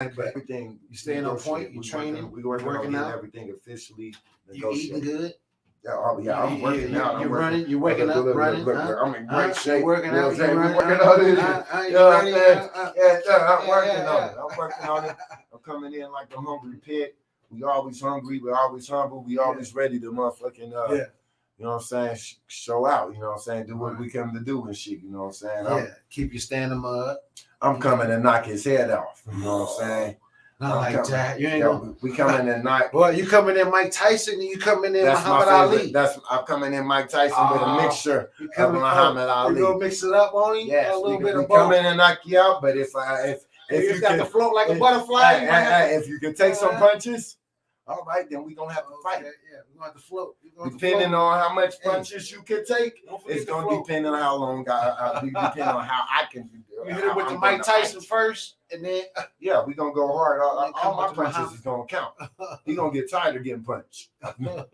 But everything. you staying on point. You training. We working on out. everything officially. You eating good. Yeah, I'm working out. You're running. You're waking up, running. Look, I'm in great shape. You're working out. You're You're working on it. You know what I'm saying? I'm working on it. I'm working on it. I'm coming in like a hungry pig. We always hungry. We always humble. We always ready to motherfucking you know what I'm saying? Show out. You know what I'm saying? Do what we come to do and shit. You know what I'm saying? Keep your stamina up. I'm coming to knock his head off. You know what I'm saying? Not like that. You ain't gonna... We coming in knock. Boy, you coming in Mike Tyson and you coming in Muhammad Ali. I'm coming in Mike Tyson with a mixture of Muhammad Ali. You gonna mix it up on him? Yes, a little bit we of both. come in and knock you out. But if you got to float like a butterfly, if you can take some punches, all right, then we gonna have to fight. Yeah, we're gonna have to float. Depending on how much punches you can take, it's gonna depend on how long. Depending on how I can do. You hit it with the Mike Tyson first, and then we're gonna go hard. All my punches is gonna count. He gonna get tired of getting punched. You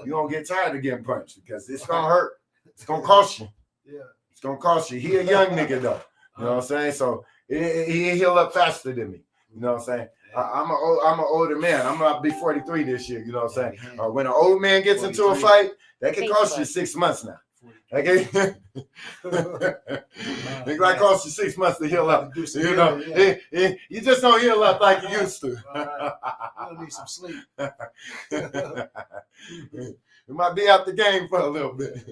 gonna get tired of getting punched because it's gonna hurt. It's gonna cost you. Yeah, it's gonna cost you. He a young nigga though. You know what I'm saying? So he heal up faster than me. You know what I'm saying? I'm an older man. I'm about to be 43 this year. You know what I'm saying? When an old man gets into a fight, that can cost you 6 months now. Okay, it might cost you 6 months to heal up. You know, you just don't heal up like you used to. I need some sleep. You might be out the game for a little bit.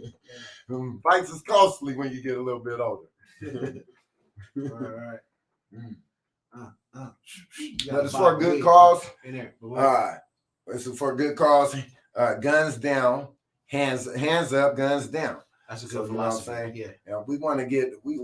Fights is costly when you get a little bit older. All right. But it's for a good cause. It's for a good cause. Guns down, hands up, guns down. That's a good philosophy. You know what I'm saying? Yeah. We want to get we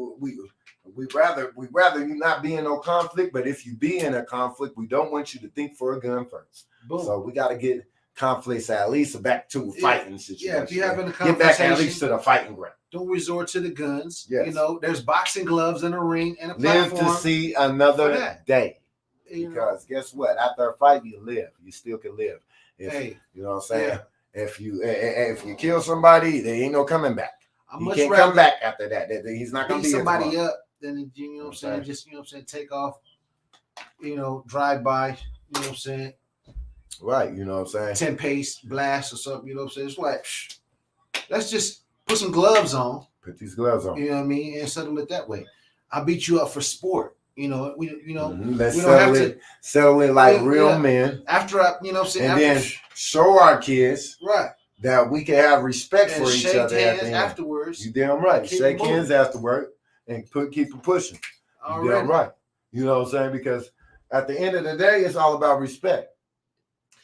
rather you not be in no conflict, but if you be in a conflict, we don't want you to think for a gun first. Boom. So we got to get conflicts at least back to fighting situation. Yeah, if you having a get back at least to the fighting ground. Don't resort to the guns. Yes. You know, there's boxing gloves in a ring and a platform. Live to see another day. Because guess what? After a fight, you live. You still can live. You know what I'm saying? Yeah. If you kill somebody, there ain't no coming back. He can't come back after that. He's not gonna beat somebody up. Then you know what I'm saying? Just take off. Drive by. You know what I'm saying? Right. You know what I'm saying? 10 pace blast or something. You know what I'm saying? It's like, let's just put some gloves on. Put these gloves on. You know what I mean? And settle it that way. I beat you up for sport. Let's we don't settle it like real men. After and then show our kids that we can have respect for each other afterwards. You damn right. Shake hands afterward and keep it pushing. You damn right. You know what I'm saying? Because at the end of the day, it's all about respect.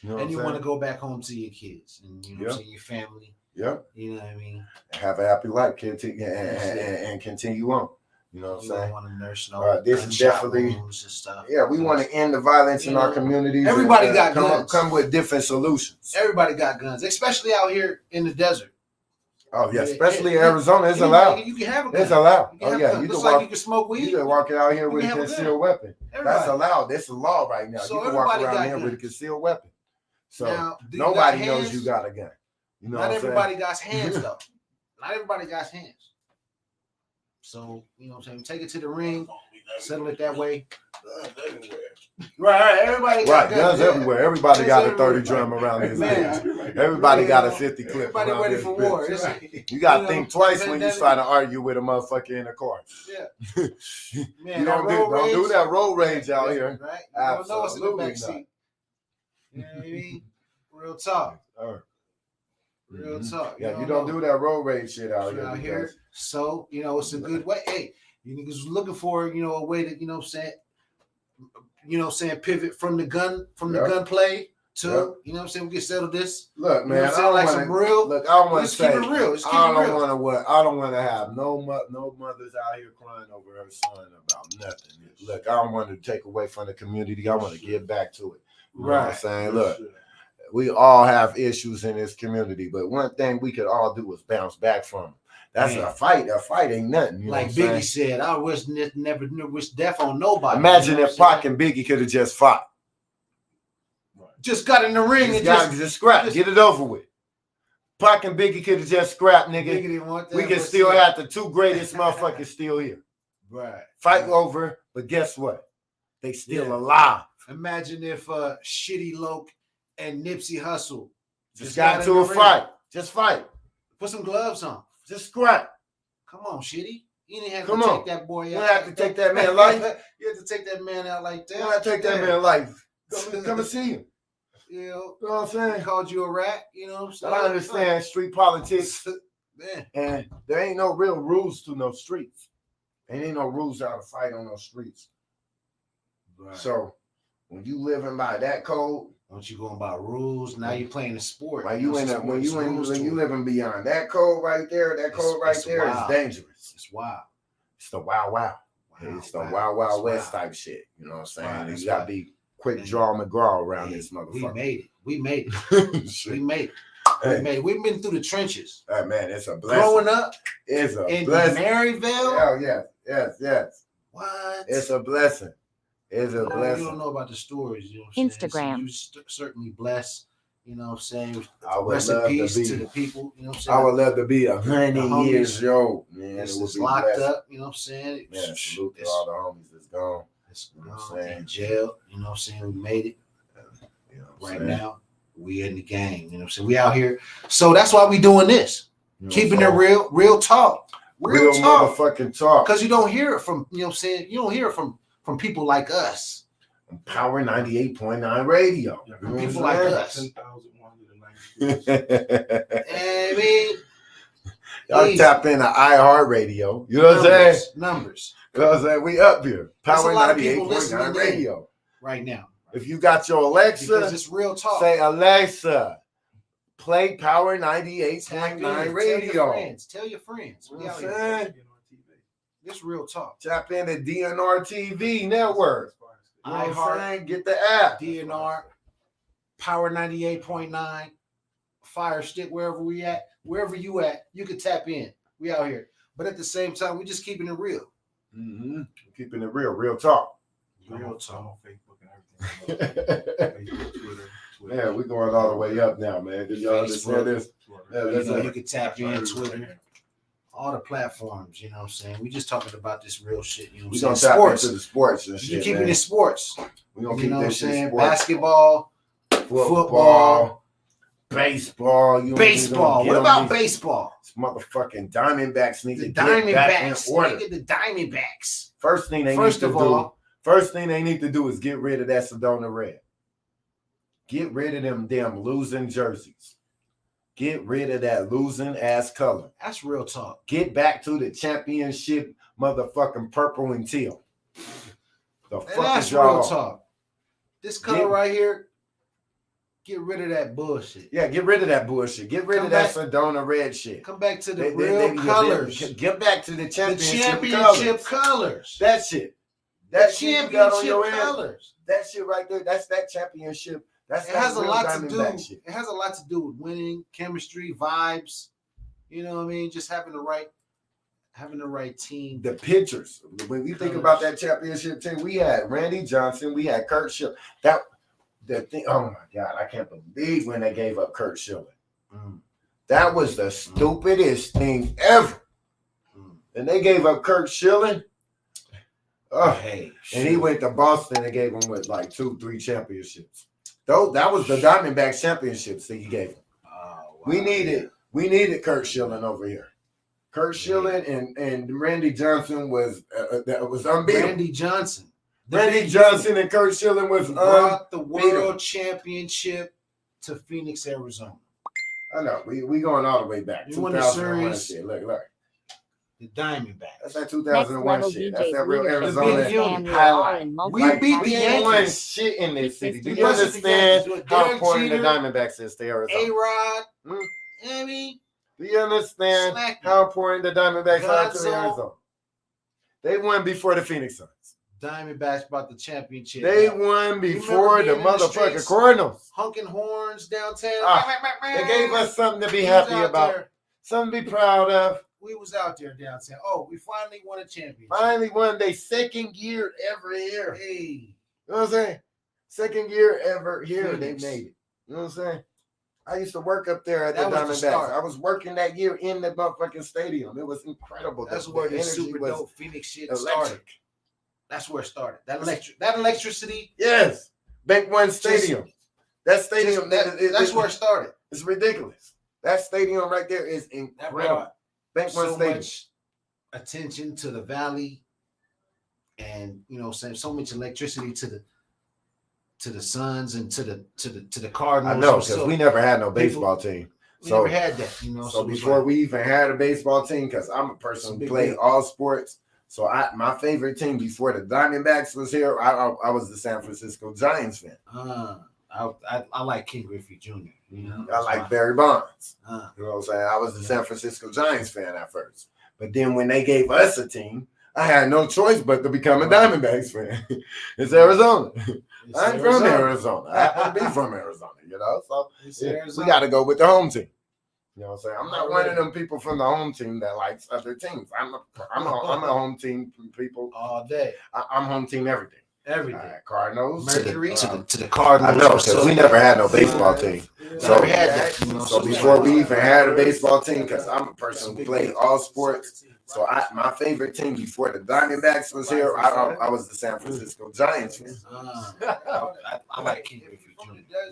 And you want to go back home to your kids and your family. Yep. You know what I mean? Have a happy life, and continue on. You know what I'm saying? Want to nurse this is definitely stuff. Yeah, we want to end the violence in our communities. Everybody got guns. Come with different solutions. Everybody got guns, especially out here in the desert. Oh yeah, especially in Arizona, it's allowed. You can have a gun. It's allowed. You you can smoke weed. You can walk out here with a concealed weapon. That's allowed. That's a law right now. So you can walk around here with a concealed weapon. So now, nobody knows you got a gun. You know, not everybody got hands though. Not everybody got hands. So, you know what I'm saying? Take it to the ring, settle it that way. Right. Everybody got guns everywhere. Everybody got a 30 drum around his head. Everybody got a 50 clip. Everybody ready for war. You got to think twice when you try to argue with a motherfucker in a car. Yeah. Man, you don't do that road rage out here. Right? You don't know what's in the backseat. You know what I mean? Real talk. Real talk. Yeah, you don't do that road rage shit out here. So, it's a good way. Hey, you niggas looking for, a way to, pivot from the gun play to, we can settle this. Look, man, I don't want to say, I don't want to have no mothers out here crying over her son about nothing. Look, I don't want to take away from the community. I want to get back to it. You know what I'm saying? Look. We all have issues in this community, but one thing we could all do is bounce back from them. That's a fight. A fight ain't nothing. Like Biggie said, I never wish death on nobody. Imagine if Pac and Biggie could have just fought. Just got in the ring and just scrap. Get it over with. Pac and Biggie could have just scrapped, nigga. We could still have the two greatest motherfuckers still here. Right. Fight over, but guess what? They still alive. Imagine if Shitty Loke and Nipsey Hussle just got into a fight. Just fight. Put some gloves on. Just scrap. Come on, Shitty. You didn't have to take that boy out. You have to take that man life. You have to take that man out like that. You have to take that man life. Come and see him. You know what I'm saying? He called you a rat. You know what I'm saying? I understand street politics. Man. And there ain't no real rules to no streets. There ain't no rules how to fight on those streets. Right. So when you living by that code, once you going by rules, now you're playing a sport. Like when you living beyond that code right there, is dangerous. It's wild. It's the wild. It's the wild west type shit. You know what I'm saying? You gotta be quick draw McGraw around this motherfucker. We made it. We made it. We've been through the trenches. Hey, man, it's a blessing. Growing up it's a in blessing. Maryville. Hell yes. What? It's a blessing. It's a blessing. You don't know about the stories. You know what I'm Instagram. So you certainly blessed. You know what I'm saying? I would Rest love in peace to be, to the people. You know what I'm saying? I would love to be 100 years old, man. It's it would be locked blessed. up. You know what I'm saying? Man, salute to all the homies that's gone. You know what I'm saying? In jail. You know what I'm saying? We made it. You know what I'm right saying? now, we in the game. You know what I'm saying? We out here. So that's why we doing this. You know, Keeping so it real talk. Real talk. Motherfucking talk. Because you don't hear it from, you know what I'm saying? You don't hear it from people like us. Power 98.9 radio. Yeah, people like us. 10,190. I mean, y'all tap into iHeartRadio. You know what I'm saying? Numbers. You know what I'm saying? We up here. Power 98.9 radio. Right now. If you got your Alexa, because it's real talk. Say, Alexa, play Power 98.9 radio. Tell your friends. You know what I'm saying? This real talk. Tap into DNR TV network. You know what I'm saying? Get the app. DNR, Power 98.9, Fire Stick, wherever we at, wherever you at, you can tap in. We out here. But at the same time, we just keeping it real. Mm-hmm. Keeping it real talk. Real talk. On Facebook and everything. Facebook, Twitter. Yeah, we're going all the way up now, man. Did y'all understand this? Yeah, you can tap in Twitter. All the platforms, you know what I'm saying? We just talking about this real shit, you know what I'm saying? Sports. Into the sports and shit, you keeping it sports. We gonna you keep know what I'm this shit saying? sports. Basketball, football, baseball. Baseball. What about baseball? This motherfucking Diamondbacks need to get Diamondbacks. back in order. Get the Diamondbacks. First thing they need to do is get rid of that Sedona Red. Get rid of them damn losing jerseys. Get rid of that losing ass color. That's real talk. Get back to the championship motherfucking purple and teal. That's real talk. This color right here, get rid of that bullshit. Yeah, get rid of that bullshit. Get rid of that Sedona Red shit. Come back to the real colors. Get back to the championship colors. That shit. That championship colors. That shit right there. That's that championship. It has a lot to do. It has a lot to do with winning, chemistry, vibes. You know what I mean? Just having the right team. The pitchers. When we think about that championship team, we had Randy Johnson, we had Kurt Schilling. The thing. Oh my God, I can't believe when they gave up Kurt Schilling. That was the stupidest thing ever. And they gave up Kurt Schilling. And he went to Boston and gave him with like 2-3 championships. That was the Diamondbacks championships that he gave him. Oh, wow. We needed Kurt Schilling over here. Kurt Schilling and Randy Johnson was unbeatable. Randy Johnson and Kurt Schilling was brought the world championship to Phoenix, Arizona. I know. We going all the way back. You won the series. Shit. Look. The Diamondbacks. That's that 2001 shit. That's that real Arizona highlight. We beat the Yankees. Won shit in this city. Do you understand how important the Diamondbacks is to Arizona? A-Rod. Emmy. Do you understand how important the Diamondbacks are to Arizona? They won before the Phoenix Suns. Diamondbacks brought the championship. They won before the motherfucking Cardinals. Honking horns downtown. They gave us something to be happy about. Something to be proud of. We was out there downtown. Oh, we finally won a championship. Finally won their second year ever here. Hey. You know what I'm saying? Second year ever here. Phoenix. They made it. You know what I'm saying? I used to work up there at the Diamondbacks. I was working that year in the motherfucking stadium. It was incredible. That's where the super dope Phoenix shit started. That's where it started. That electricity. Yes. Bank One Stadium. That stadium, that's where it started. It's ridiculous. That stadium right there is That incredible. brought Bank One so Stadium. much attention to the valley, and so much electricity to the Suns and to the Cardinals. I know, because we never had no baseball team. We never had that, So before we even had a baseball team, because I'm a person who played all sports. So my favorite team before the Diamondbacks was here, I was the San Francisco Giants fan. I like Ken Griffey Jr. I like Barry Bonds. You know what I'm saying? I was the San Francisco Giants fan at first. But then when they gave us a team, I had no choice but to become a Diamondbacks fan. It's Arizona. I'm from Arizona. I happen to be from Arizona, So we got to go with the home team. You know what I'm saying? I'm not one of them people from the home team that likes other teams. I'm a home team people all day. I'm home team every day. Every day. Cardinals. Mercury to the Cardinals. I know, because we never had no baseball team. So before we even had a baseball team, because I'm a person who played all sports. So my favorite team before the Diamondbacks was here, I was the San Francisco Giants fan. I like Ken Griffey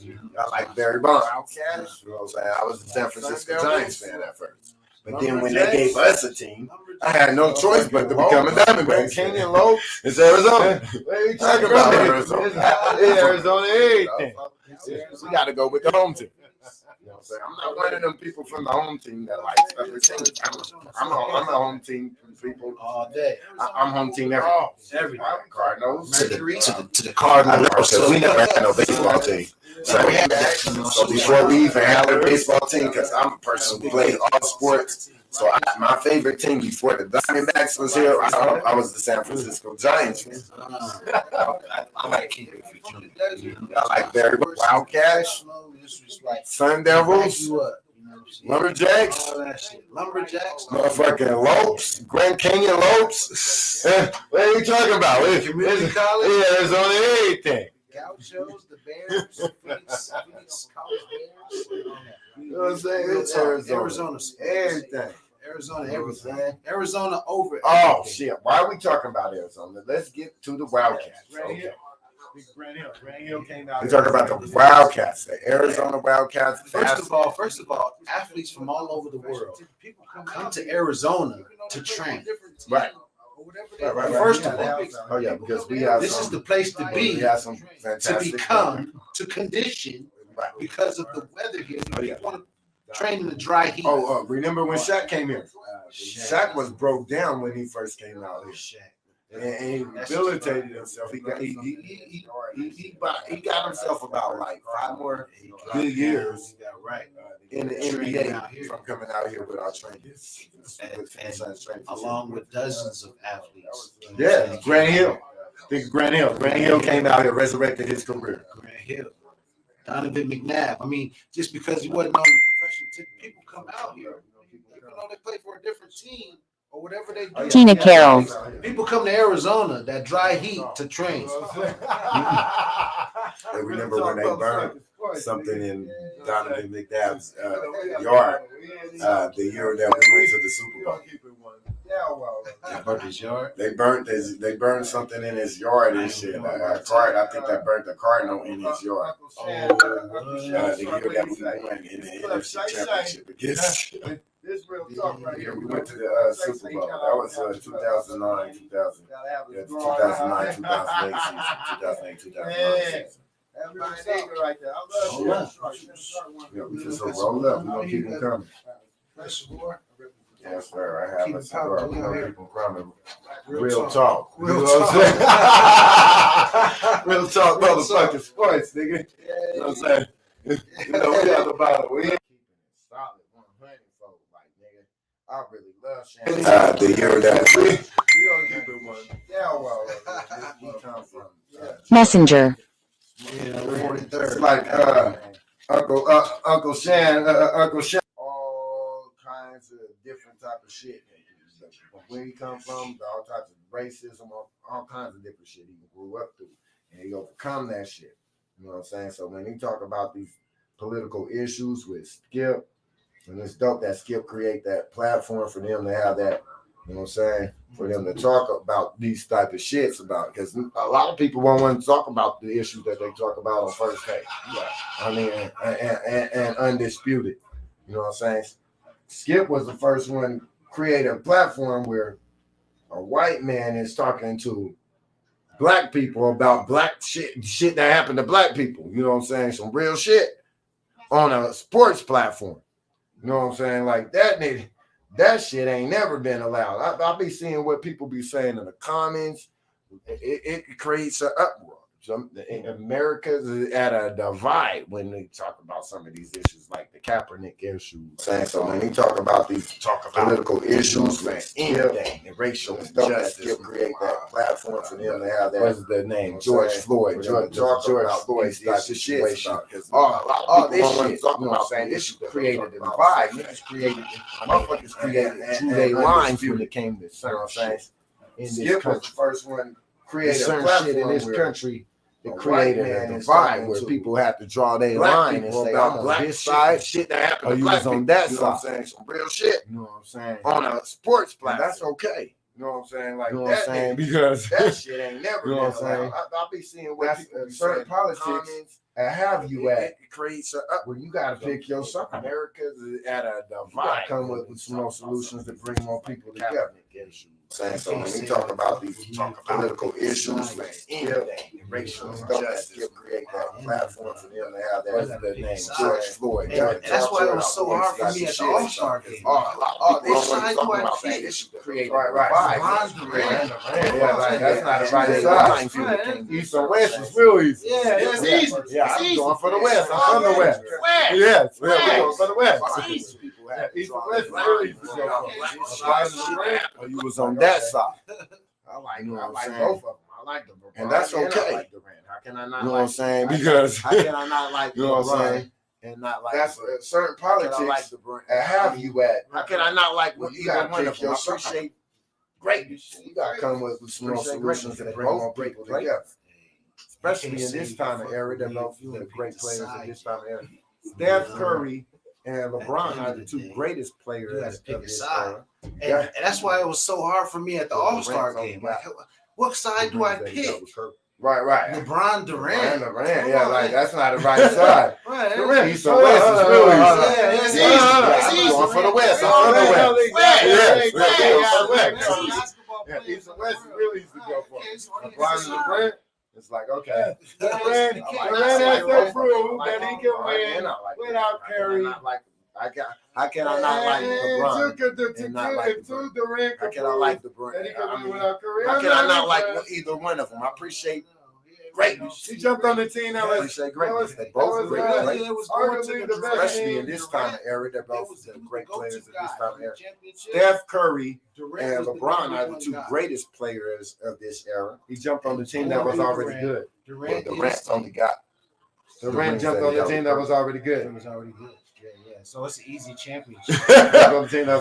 Jr. I like Barry Bonds. You know what I'm saying? I was the San Francisco Giants fan at first. But then when they gave us a team, I had no choice but to become a Diamondbacks. Kenyon Lopes. It's Arizona. What are you Talk talking about about? Arizona. It's Arizona everything. We got to go with the home team. You know what I'm saying? I'm not one of them people from the home team that likes other teams. I'm a home team people all day. I'm home team every day. Cardinals. Mercury to the Cardinals. I know, because we never had no baseball team. So before we even had a baseball team, because I'm a person who played all sports. So my favorite team before the Diamondbacks was here, I was the San Francisco Giants fan. I like Ken Griffey Jr. I like Barry Wildcats, Sun Devils, Lumberjacks, motherfucking Lopes, Grand Canyon Lopes. What are you talking about? Community college? Arizona everything. Gauchos, the Bears, Phoenix College Bears. You know what I'm saying? It's Arizona. Everything. Arizona over. Oh, everything. shit. Why are we talking about Arizona? Let's get to the Wildcats. Okay. Grand Hill came out. We talk about the Wildcats, the Arizona Wildcats. First of all, athletes from all over the world come to Arizona to train. Right. First of all, oh yeah, because we have this is the place to be, we have some to fantastic become, to condition, because of the weather here. You want to train in the dry heat. Remember when Shaq came here? Shaq was broke down when he first came out here. And he rehabilitated himself. He got himself about like 5 more good years in the NBA from coming out here with our trainers, along with dozens of athletes. Yeah, Grand Hill. Grand Hill came out here, resurrected his career. Grand Hill, Donovan McNabb. I mean, just because he wasn't on the professional team, people come out here, even though they play for a different team. Or whatever they do. Tina Carroll. People come to Arizona, that dry heat, to train. I remember when they burned something in Donovan McNabb's yard the year that we went to the Super Bowl. They burnt his yard. They burned something in his yard and shit. I think they burnt the Cardinal in his yard. The year that we won in the NFC Championship against. This real talk right here. We went to the Super Bowl. That was 2009, 2008 season. 2009 season. That's my nigga right there. I love Yeah, we just roll up. We're going to keep them coming. Yes, sir. I have a cigar. We're going to keep them coming. Real talk. Real talk, motherfucking sports, nigga. You know what I'm saying? You know, we have about a week. I really love Shannon. The year that we gonna keep it one. Yeah, well, we come from Messenger. Yeah, 43rd. It's like Uncle Shan, all kinds of different type of shit. Where he come from, all types of racism, all kinds of different shit he grew up through, and he overcome that shit. You know what I'm saying? So when he talk about these political issues with Skip. And it's dope that Skip create that platform for them to have that, you know what I'm saying, for them to talk about these type of shits about, because a lot of people won't want to talk about the issues that they talk about on First Take. I mean, and undisputed. You know what I'm saying? Skip was the first one creating a platform where a white man is talking to black people about black shit that happened to black people. You know what I'm saying? Some real shit on a sports platform. You know what I'm saying? Like that shit ain't never been allowed. I'll be seeing what people be saying in the comments. It creates an uproar. America's at a divide when they talk about some of these issues, like the Kaepernick issue. So when they talk about these political issues, man, anything, and racial injustice, create that platform for them to have that. What's the name? George Floyd. George Floyd. That's the situation. All this shit. You know what I'm saying? This created a divide. Niggas created, motherfuckers created drew their lines when it came to certain shit. In this country, first one created certain shit in this country. It created a divide where people have to draw their line and say, I'm on this side, shit that happened, or you was on that side. You know what I'm saying? Some real shit. You know what I'm saying? On a sports platform. That's okay. You know what I'm saying? Like, you know what I'm saying? Because that shit ain't never been allowed. I'll be seeing what people be certain politics and have you at. It creates where you got to pick your side. America's at a divide. Come with some more solutions to bring more people together. So when we talk about these political issues, man, anything, racial injustice, create that platform for them to have that. What's the name? George Floyd. And that's why it was so hard for me at the All-Star game. This side do I pick? Create right. That's not the right side. East and West is real easy. Yeah, it's easy. Yeah, I'm going for the West. I'm from the West. Yes, we're going for the West. East and West is real easy. You was on that side. I like both of them. I like them. And that's okay. How can I not? You know what I'm saying? Because how can I not like you know what I'm saying? And not like that's certain politics and have you at. How can I not like what you got to take your appreciate greatness? You got to come with some more solutions to bring more people together. Especially in this time of era, that both the great players in this time of era. Steph Curry and LeBron are the two greatest players of this era. And that's why it was so hard for me at the All-Star game. Like, what side do I pick? Right. LeBron, Durant. Yeah, like that's not the right side. Right. East and West is real easy. Yeah, it's easy. I'm going for the West. I'm from the West. East and West is real easy to go for. LeBron and Durant. It's like, okay. Durant has to prove that he can win without Curry. How can I not like LeBron? And not like Durant. How can I like LeBron? How can I not like either one of them? I appreciate greatness. He jumped on the team. I appreciate greatness. They both great. Especially in this time of era, they're both great players in this time of era. Steph Curry and LeBron are the two greatest players of this era. He jumped on the team that was already good. Durant only got. Durant jumped on the team that was already good. It was already good. Yeah. So it's an easy championship. Durant. Hold on.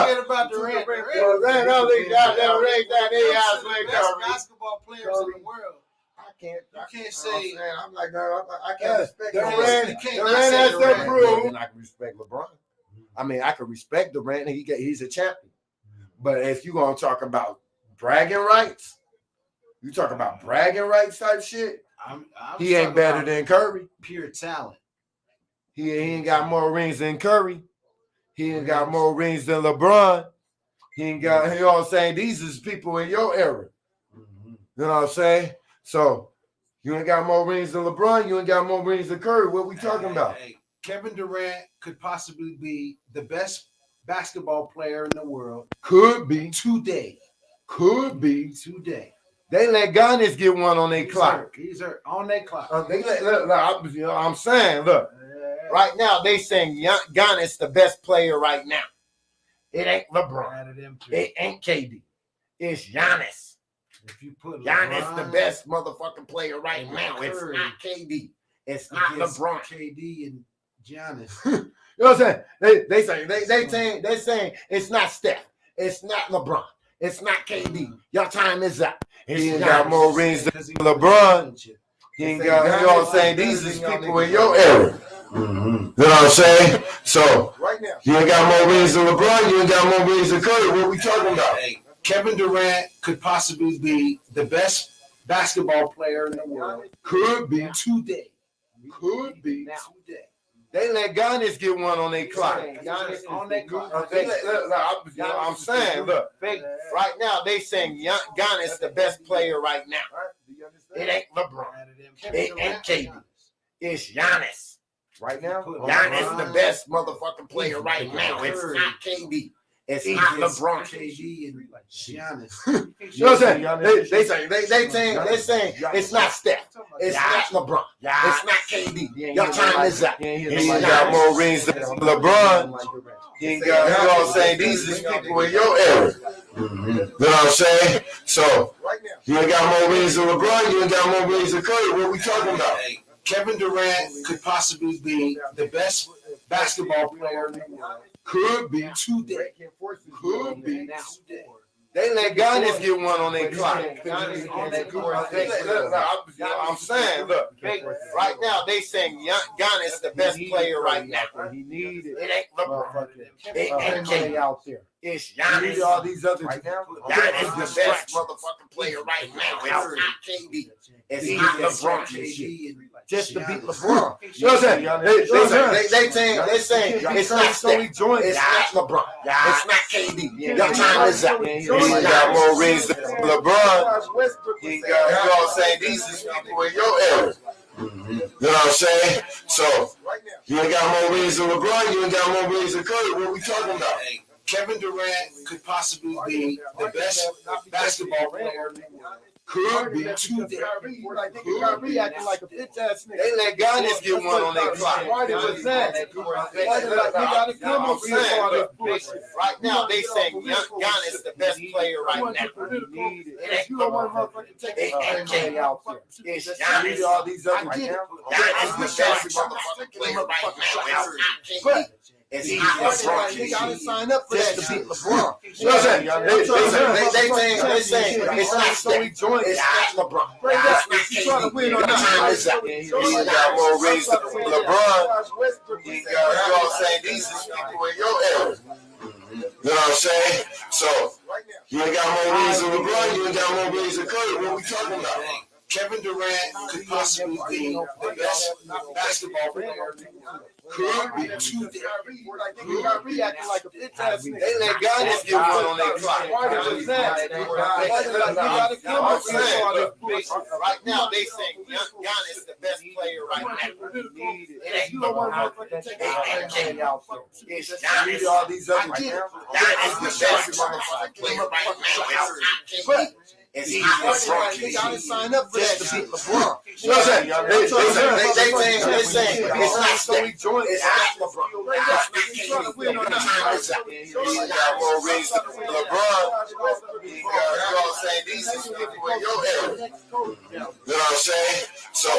Forget about Durant. Durant only got that ring that he has with Curry. Basketball players in the world. You can't say. I'm like, I can't respect Durant. Durant has to prove. And I can respect LeBron. I mean, I can respect Durant. He's a champion. But if you're gonna talk about bragging rights, you talk about bragging rights type shit. He ain't better than Curry. Pure talent. He ain't got more rings than Curry. He ain't got more rings than LeBron. He ain't got, you know what I'm saying? These is people in your era. You know what I'm saying? So you ain't got more rings than LeBron. You ain't got more rings than Curry. What we talking about? Kevin Durant could possibly be the best basketball player in the world. Could be. Today. Could be. Today. They let Giannis get one on their clock. He's on their clock. I'm saying, look, right now they saying Giannis the best player right now. It ain't LeBron. It ain't KD. It's Giannis. If you put Giannis the best motherfucking player right now. It's not KD. It's not LeBron. KD and Giannis. You know what I'm saying? They saying it's not Steph. It's not LeBron. It's not KD. Your time is up. He ain't got more rings than LeBron. He ain't got, you know what I'm saying? These is people in your era. You know what I'm saying? So Right now. you ain't got more rings than LeBron. You ain't got more rings than Curry. What we talking about? Hey, Kevin Durant could possibly be the best basketball player in the world. Could be. Today. Could be. Today. They let Giannis get one on their clock. Giannis on that clock. I'm saying, look, right now they saying Giannis the best player right now. It ain't LeBron. It ain't KD. It's Giannis. Right now, Giannis the best motherfucking player right now. It's not KD. It's not LeBron. KD and Giannis. You know what I'm saying? They saying it's not Steph. It's not LeBron. It's not KD. Your time is up. He ain't got more rings than LeBron. He ain't got, you know what I'm saying? These is people in your era. You know what I'm saying? So, you ain't got more rings than LeBron. You ain't got more rings than Curry. What we talking about? Hey, Kevin Durant could possibly be the best basketball player in the world. Could be. Today. Could be. Today. They let Giannis get one on their clock. I'm saying, look, right now they saying Giannis the best player right now. It ain't LeBron. It ain't KD out there. It's Giannis. All these other right now. Giannis the best motherfucking player right now. It's not KD. It's not LeBron. Just to beat LeBron. You know what I'm saying? They saying it's not Steph. It's not LeBron. It's not KD. Your time is up. He ain't got more rings than LeBron. He ain't got, you know what I'm saying? These is people in your era. You know what I'm saying? So, you ain't got more rings than LeBron. You ain't got more rings than Curry. What we talking about? Hey, Kevin Durant could possibly be the best basketball player in the world. Could be. Today. Kyrie acting like a bitch ass nigga. They let Giannis get one on their clock. Why did it that? I'm saying, right now they saying Giannis the best player right now. It ain't LeBron. It ain't KD out there. It's Giannis. All these other right now. Giannis the best motherfucking player right now. It's not KD. It's not LeBron. They gotta sign up for that to beat LeBron. You know what I'm saying? They saying it's not Steph. It's not LeBron. It's not KD. Your time is up. He ain't got more rings than LeBron. He ain't got, you know what I'm saying? These is people in your era. You know what I'm saying? So, you ain't got more rings than LeBron. You ain't got more rings than Curry. What we talking about? Kevin Durant could possibly be the best basketball player in the world. Could be. Today. Kyrie acting like a bitch ass nigga. They let Giannis get one on their clock. Why did it that? I'm saying, right now they saying Giannis the best player right now. It ain't LeBron. It ain't KD out there. It's Giannis. All these other right now. Giannis the best motherfucking player right now. It's not KD. It's not LeBron. They gotta sign up for that to beat LeBron. You know what I'm saying? They saying it's not Steph. It's not LeBron. It's not KD. Your time is up. He ain't got more rings than LeBron. He ain't got, you know what I'm saying? These is people in your era. You know what I'm saying? So,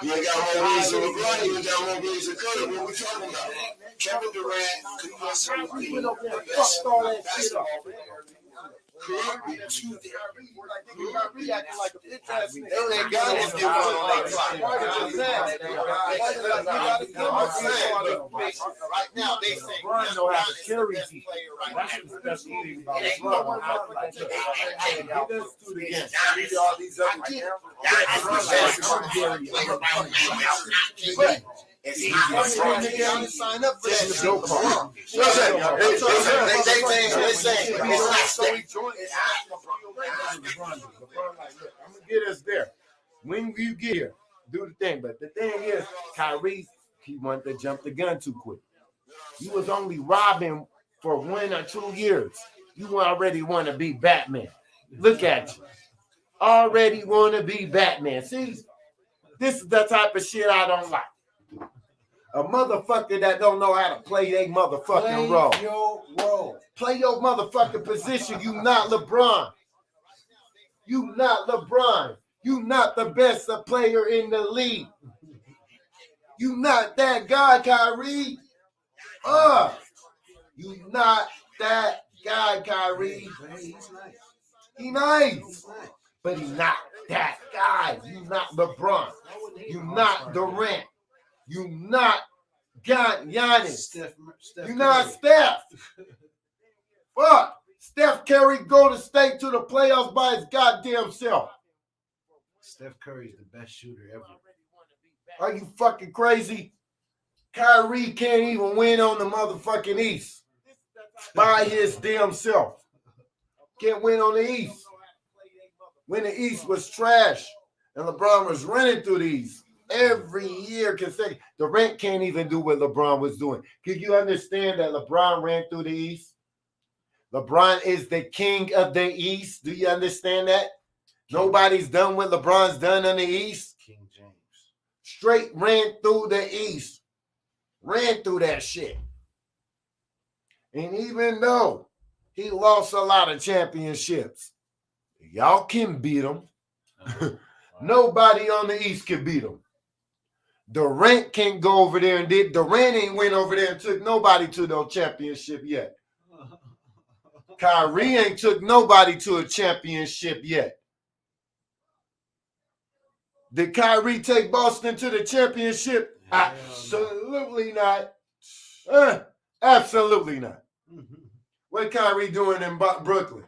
you ain't got more rings than LeBron. You ain't got more rings than Curry. What we talking about? Kevin Durant could possibly be the best basketball player. Could be. Kyrie acting like a bitch ass nigga. They let Giannis get one on their clock. Why did it that? I'm saying, right now they saying LeBron know how to Giannis carry the best people. player right That's now. the special thing about It ain't LeBron. LeBron. Get us to the It's game. Giannis. All these other right now. Giannis the best motherfucking player right now. It's not KD. It's not LeBron. They gotta sign up for that to beat LeBron. You know what I'm saying? They saying it's not Steph. It's not LeBron. LeBron like, look, I'm gonna get us there. When you get here, do the thing. But the thing is, Kyrie, he wanted to jump the gun too quick. You was only robbing for 1 or 2 years. You already want to be Batman. Look at you. Already want to be Batman. See, this is the type of shit I don't like. A motherfucker that don't know how to play their motherfucking role. Play your role. Play your motherfucking position. You not LeBron. You not LeBron. You not the best player in the league. You not that guy, Kyrie. You not that guy, Kyrie. He nice. But he not that guy. You not LeBron. You not Durant. You not got Giannis. Steph You not Steph. Fuck. Steph Curry go to State to the playoffs by his goddamn self. Steph Curry's the best shooter ever. Are you fucking crazy? Kyrie can't even win on the motherfucking East by his damn self. Can't win on the East. When the East was trash and LeBron was running through these every year consecutive. Durant can't even do what LeBron was doing. Can you understand that LeBron ran through the East? LeBron is the king of the East. Do you understand that? Nobody's done what LeBron's done in the East. King James. Straight ran through the East. Ran through that shit. And even though he lost a lot of championships, y'all can beat him. Nobody on the East can beat him. Durant can't go over there and did. Durant ain't went over there and took nobody to no championship yet. Kyrie ain't took nobody to a championship yet. Did Kyrie take Boston to the championship? Absolutely not. Absolutely not. What Kyrie doing in Brooklyn?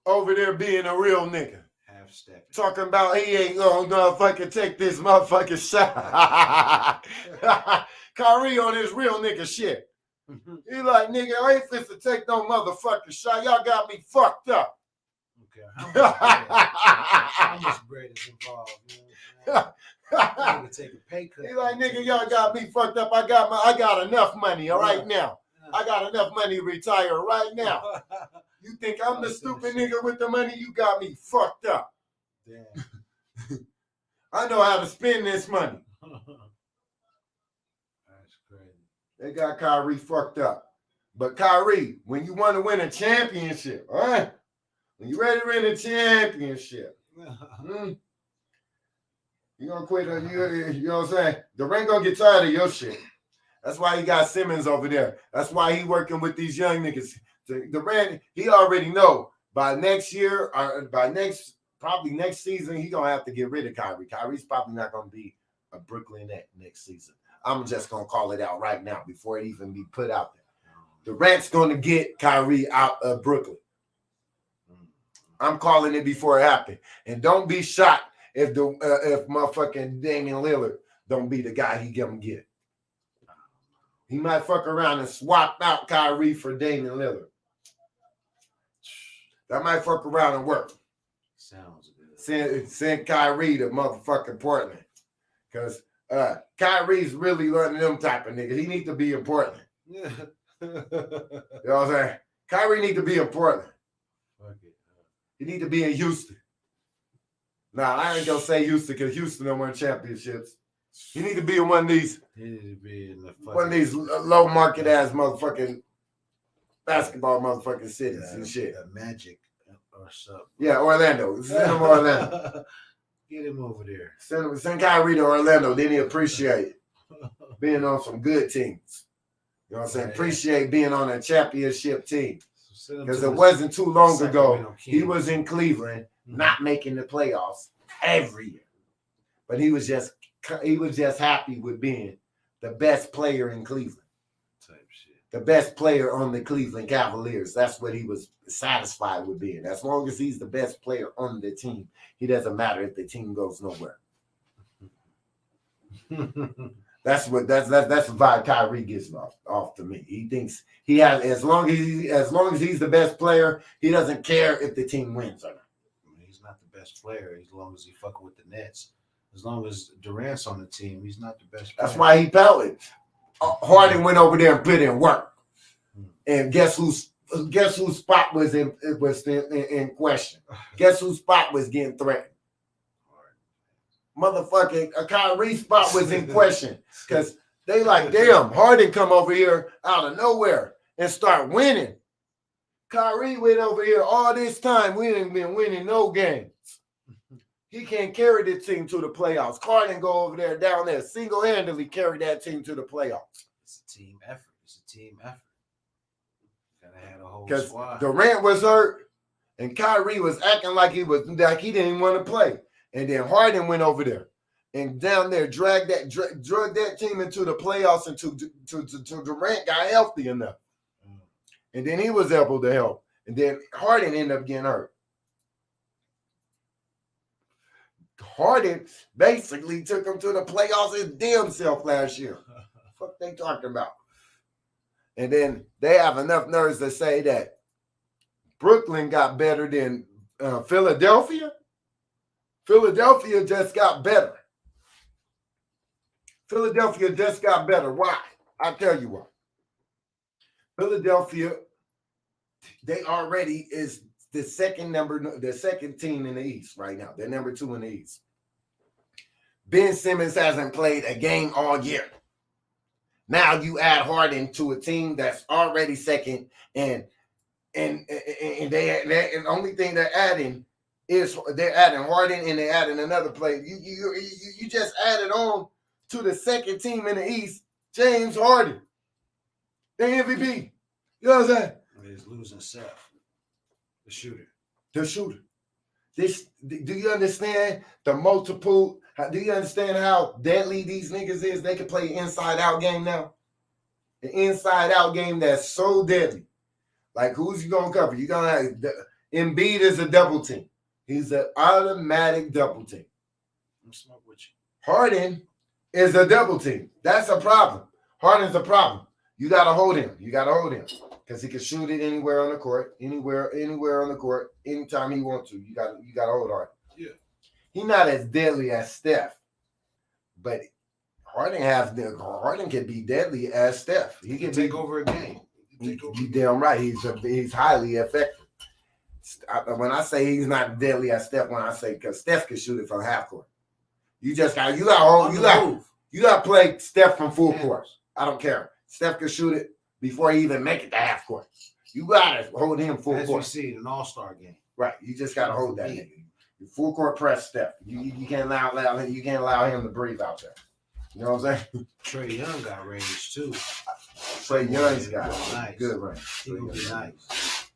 Over there being a real nigga. Half step. Talking about he ain't gonna fucking take this motherfucking shot. Kyrie on his real nigga shit. He like, nigga, I ain't fit to take no motherfucking shot. Y'all got me fucked up. Okay. How much bread is involved? You know I need to take a pay cut. He like, nigga, y'all got me fucked up. I got enough money right now. I got enough money to retire right now. You think I'm the stupid nigga with the money? You got me fucked up. Damn. I know how to spend this money. That's crazy. They got Kyrie fucked up. But Kyrie, when you want to win a championship, all right? When you ready to win a championship, you gonna quit? You know what I'm saying? Durant gonna get tired of your shit. That's why he got Simmons over there. That's why he working with these young niggas. Durant, he already know by next year or probably next season, he gonna have to get rid of Kyrie. Kyrie's probably not gonna be a Brooklyn Net next season. I'm just gonna call it out right now before it even be put out there. Durant's gonna get Kyrie out of Brooklyn. I'm calling it before it happened. And don't be shocked if motherfucking Damian Lillard don't be the guy he gonna get. He might fuck around and swap out Kyrie for Damian Lillard. That might fuck around and work. Sounds good. Send Kyrie to motherfucking Portland. Because Kyrie's really learning them type of niggas. He need to be in Portland. Yeah. You know what I'm saying? Kyrie need to be in Portland. Fuck it. He need to be in Houston. Nah, I ain't gonna say Houston because Houston don't win championships. He need to be in one of these. He need to be in the One of these low market ass motherfucking basketball motherfucking cities and shit. Magic or something. Yeah, Orlando. Send him to Orlando. Get him over there. Send Kyrie to Orlando. Then he appreciate being on some good teams. You know what I'm saying? Appreciate being on a championship team. Because it wasn't too long ago, he was in Cleveland, not making the playoffs every year. But he was just happy with being the best player in Cleveland. Type shit. The best player on the Cleveland Cavaliers. That's what he was satisfied with being. As long as he's the best player on the team, he doesn't matter if the team goes nowhere. That's the vibe Kyrie gives off to me. He thinks he has as long as he's the best player, he doesn't care if the team wins or not. I mean, he's not the best player as long as he fucking with the Nets. As long as Durant's on the team, he's not the best player. That's why he pouted. Harden went over there and put in work. And guess whose spot was in question? Guess whose spot was getting threatened? Motherfucking Kyrie's spot was in question because they like, damn, Harden come over here out of nowhere and start winning. Kyrie went over here all this time. We ain't been winning no games. He can't carry this team to the playoffs. Harden go over there down there single-handedly carry that team to the playoffs. It's a team effort. Gotta have a whole Because squad. Durant was hurt and Kyrie was acting like he didn't want to play. And then Harden went over there and down there drug that team into the playoffs until Durant got healthy enough. And then he was able to help. And then Harden ended up getting hurt. Harden basically took him to the playoffs his damn self last year. What they talking about? And then they have enough nerves to say that Brooklyn got better than Philadelphia. Philadelphia just got better. Philadelphia just got better. Why? I'll tell you why. Philadelphia, they already is the second team in the East right now. They're number 2 in the East. Ben Simmons hasn't played a game all year. Now you add Harden to a team that's already second, and the only thing they're adding is they're adding Harden and they're adding another player. You just added on to the second team in the East, James Harden, the MVP. You know what I'm saying? He's losing Seth, the shooter. The shooter. Do you understand the multiple? Do you understand how deadly these niggas is? They can play an inside-out game now. An inside-out game that's so deadly. Like, who's you gonna cover? You gonna have Embiid is a double team. He's an automatic double team. I'm smoke with you. Harden is a double team. That's a problem. Harden's a problem. You gotta hold him. Because he can shoot it anywhere on the court, anywhere on the court, anytime he wants to. You gotta hold Harden. Yeah. He's not as deadly as Steph, but Harden can be deadly as Steph. He can take over a game. You damn right. He's highly effective. When I say he's not deadly as Steph, because Steph can shoot it from half court. You got to play Steph from full court. I don't care. Steph can shoot it before he even make it to half court. You got to hold him full court. As we see in an all-star game. Right. You just got to hold that nigga. You full court press Steph. You can't allow him to breathe out there. You know what I'm saying? Trae Young got range too. Trae Young's got nice. Good range. He will be nice.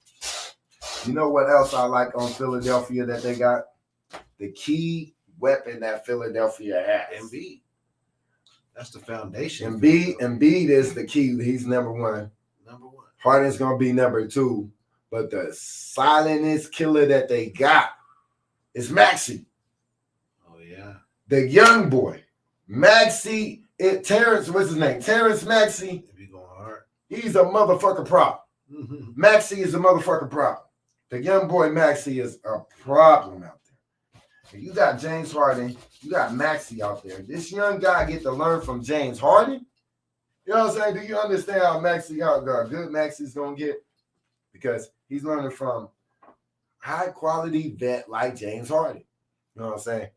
You know what else I like on Philadelphia that they got? The key weapon that Philadelphia has. Embiid. That's the foundation. Embiid is the key. He's number 1. Harden's going to be number 2. But the silentest killer that they got is Maxey. Oh, yeah. The young boy. Maxey, Terrence, what's his name? Terrence Maxey. If you going hard. He's a motherfucker problem. Mm-hmm. Maxey is a motherfucker problem. The young boy Maxey is a problem out there. And you got James Harden, you got Maxey out there. This young guy get to learn from James Harden. You know what I'm saying? Do you understand how good Maxey's gonna get? Because he's learning from high quality vet like James Harden. You know what I'm saying?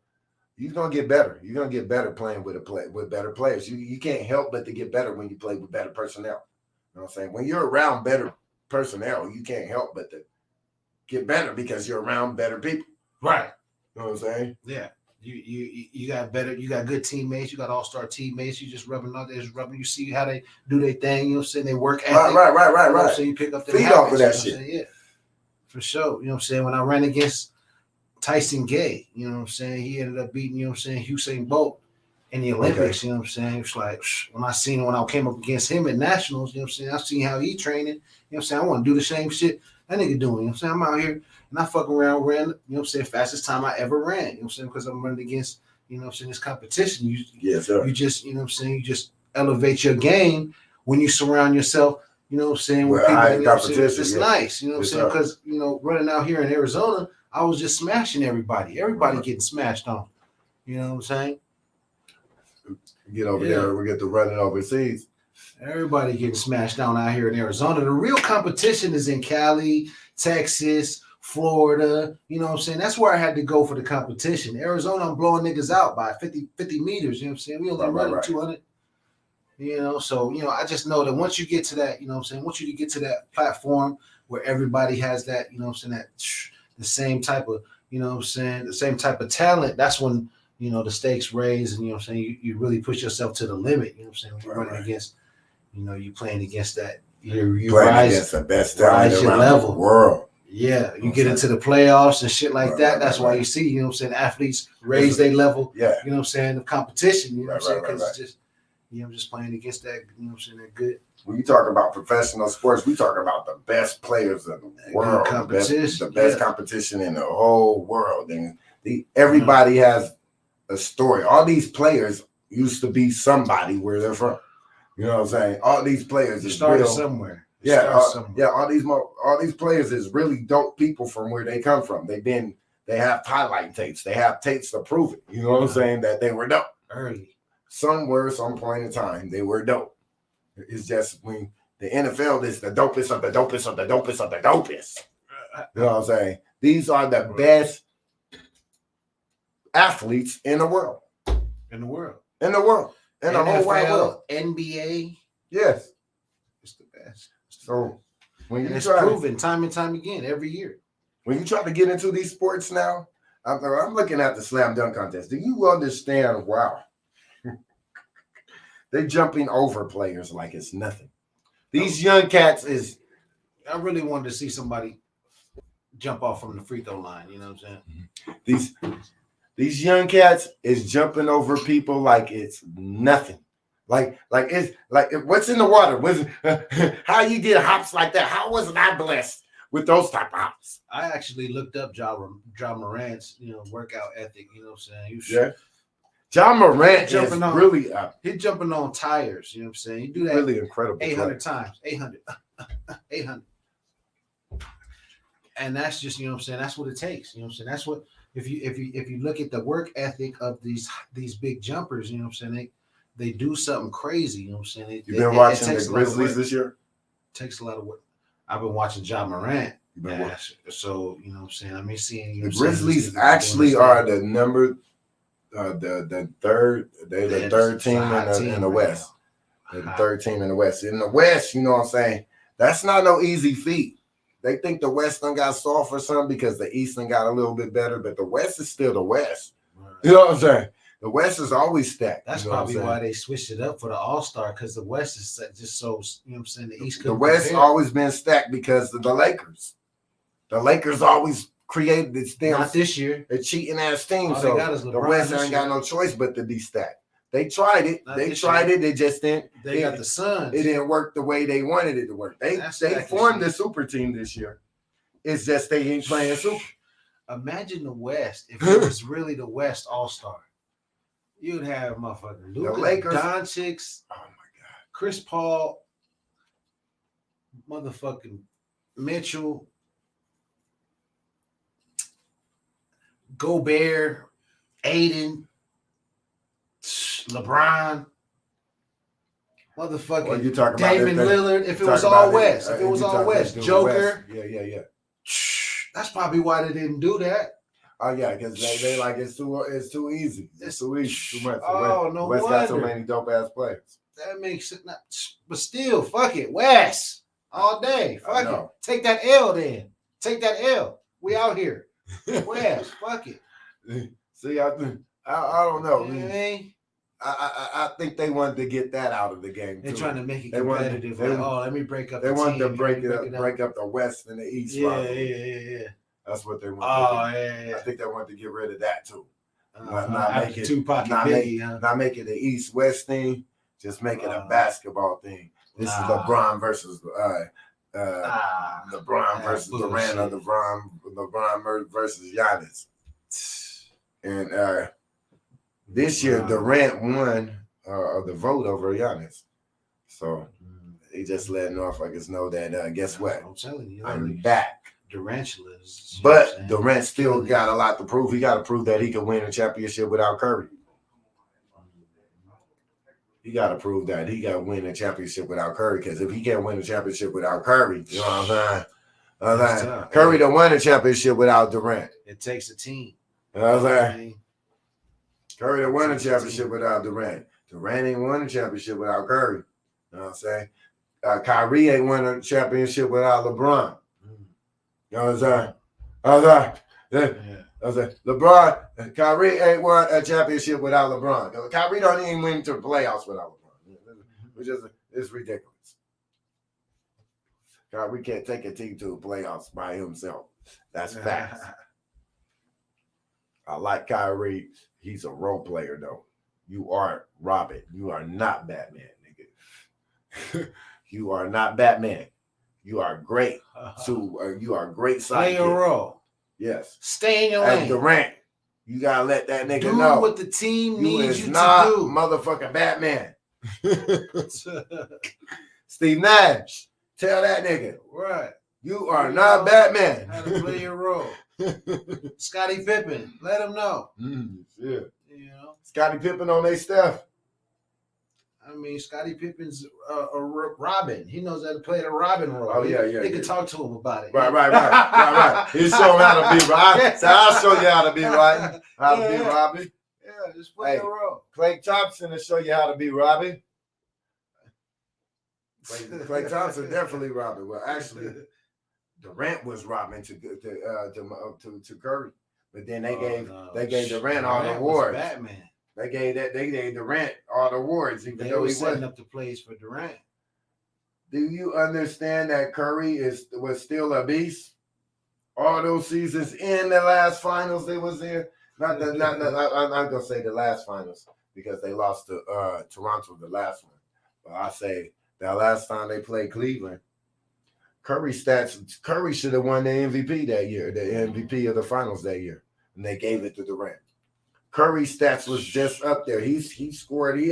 He's gonna get better. You're gonna get better playing with better players. You can't help but to get better when you play with better personnel. You know what I'm saying? When you're around better personnel, you can't help but to get better because you're around better people. Right. You know what I'm saying? Yeah. You got better, you got good teammates, you got all-star teammates, you just rubbing out there, you see how they do their thing, you know what I'm saying? They work ethic. Right. So you pick up the feed off of that shit. Yeah. For sure. You know what I'm saying? When I ran against Tyson Gay, you know what I'm saying? He ended up beating, you know what I'm saying, Usain Bolt in the Olympics, okay. You know what I'm saying? It's like when I came up against him at Nationals, you know what I'm saying? I seen how he training, you know what I'm saying? I want to do the same shit that nigga doing, you know what I'm saying? I'm out here and I fucking around, ran, you know what I'm saying, fastest time I ever ran, you know what I'm saying? Because I'm running against, you know what I'm saying, this competition. You just, you know what I'm saying, you just elevate your game when you surround yourself, you know what I'm saying, with people, you know what I'm saying? It's nice, you know what I'm saying? Because, you know, running out here in Arizona, I was just smashing everybody. Everybody getting smashed on. You know what I'm saying? Get over there, we get to running overseas. Everybody getting smashed down out here in Arizona. The real competition is in Cali, Texas, Florida. You know what I'm saying? That's where I had to go for the competition. Arizona, I'm blowing niggas out by 50 meters. You know what I'm saying? We only running 200. You know, so, you know, I just know that once you get to that, you know what I'm saying, once you get to that platform where everybody has that, you know what I'm saying, the same type of, you know what I'm saying, the same type of talent, that's when, you know, the stakes raise and, you know what I'm saying, you really push yourself to the limit, you know what I'm saying, when you're running against, you know, you playing against that, you rise against the best talent your around level. The world. Yeah, you get into the playoffs and shit like Right, that. right, That's right, why right. you see, you know what I'm saying, athletes raise their level, Yeah. you know what I'm saying, of competition, you know what I'm saying, Right, right, because right, it's just, you know, just playing against that, you know what I'm saying, that good. When you talk about professional sports, we talk about the best players in the world, the best competition in the whole world, and everybody has a story. All these players used to be somebody where they're from. You know what I'm saying? All these players started somewhere. All these players is really dope people from where they come from. They have highlight tapes. They have tapes to prove it. You know what I'm saying? That they were dope early. Somewhere, some point in time, they were dope. It's just when the NFL is the dopest of the dopest of the dopest of the dopest. You know what I'm saying? These are the best athletes in the world. In the world. In the world. In the whole wide world. NBA. Yes. It's the best. So when it's proven time and time again every year. When you try to get into these sports now, I'm looking at the slam dunk contest. Do you understand? Wow. They're jumping over players like it's nothing. These young cats is. I really wanted to see somebody jump off from the free throw line. You know what I'm saying? These young cats is jumping over people like it's nothing. Like it's like what's in the water? How you get hops like that? How wasn't I blessed with those type of hops? I actually looked up Ja Morant's, workout ethic. You know what I'm saying? Ja Morant is really up. He's jumping on tires. You know what I'm saying? You do that really incredible 800 times. 800. And that's just, you know what I'm saying? That's what it takes. You know what I'm saying? That's what if you look at the work ethic of these big jumpers, you know what I'm saying? They do something crazy. You know what I'm saying? You've been watching the Grizzlies this year? It takes a lot of work. I've been watching Ja Morant. So, you know what I'm saying? I mean, seeing the Grizzlies actually are the number the third team in the West. They're the third team in the West. In the West, you know what I'm saying? That's not no easy feat. They think the West done got soft or something because the East done got a little bit better, but the West is still the West. Right. You know what I'm saying? The West is always stacked. That's probably why they switched it up for the All-Star, because the West is just so, you know what I'm saying, the East. The West always been stacked because of the Lakers. The Lakers always created this damn. Not this year. A cheating ass team. So the West ain't got no choice but to be stacked. They tried it. They tried it. They just didn't. They got the Suns. It didn't work the way they wanted it to work. They formed the super team this year. It's just they ain't playing super. Imagine the West if it was really the West All-Star. You'd have motherfucking Luka, Doncic, oh my God, Chris Paul, motherfucking Mitchell, Gobert, Aiden, LeBron, motherfucking well, you talking Damon about Lillard. If it was all West, if it was all West, Joker. West. Yeah. That's probably why they didn't do that. Oh yeah, because they like it's too easy. It's too easy. Too much. No West wonder. got so many dope ass players. That makes it not. But still, fuck it, West all day. Fuck it. Take that L then. Take that L. We out here. West. Fuck it. See, I don't know. You know what I mean? I think they wanted to get that out of the game. They're trying to make it competitive. Let me break up. They wanted to break up the West and the East. Yeah. That's what they wanted. Yeah. I think they wanted to get rid of that too. Not make it Tupac not and Biggie. Not make it an East-West thing. Just make it a basketball thing. This is LeBron versus LeBron versus Durant, or LeBron versus Giannis. And this year, Durant won the vote over Giannis. So he just letting motherfuckers know that, guess what? I'm telling you. I'm back. Durantulas. But Durant still got a lot to prove. He got to prove that he can win a championship without Curry. He got to prove that he got to win a championship without Curry. Because if he can't win a championship without Curry, you know what I'm saying? Curry done won a championship without Durant. It takes a team. You know what I'm saying? Curry done won a championship without Durant. Durant ain't won a championship without Curry. You know what I'm saying? Kyrie ain't won a championship without LeBron. You know what I'm saying? LeBron, Kyrie ain't won a championship without LeBron. Kyrie don't even win to the playoffs without LeBron. It's ridiculous. Kyrie can't take a team to the playoffs by himself. That's facts. I like Kyrie. He's a role player, though. You are Robin. You are not Batman, nigga. You are not Batman. You are great. So you are great sidekick. Play your role. Yes. Stay in your Hey, lane. Durant, you gotta let that nigga do know what the team needs you not to do. Motherfucking Batman. Steve Nash, tell that nigga. Right. You are not Batman. How to play your role. Scottie Pippen, let him know. Yeah. You know, Scottie Pippen on their stuff. I mean, Scottie Pippen's a Robin. He knows how to play the Robin role. Oh, yeah. They can talk to him about it. Right. He show him how to be Robin. So I'll show you how to be Robin. How to be Robin. Yeah, just play the role. Clay Thompson will show you how to be Robin. Clay Thompson definitely Robin. Well, actually, Durant was Robin to Curry, but then they gave Durant all the awards. Batman. They gave Durant all the awards, even though he setting wasn't up the plays for Durant. Do you understand that Curry was still a beast? All those seasons in the last finals they was in. I'm gonna say the last finals because they lost to Toronto the last one. But I say that last time they played Cleveland, Curry should have won the MVP that year, the MVP of the finals that year, and they gave it to Durant. Curry stats was just up there. He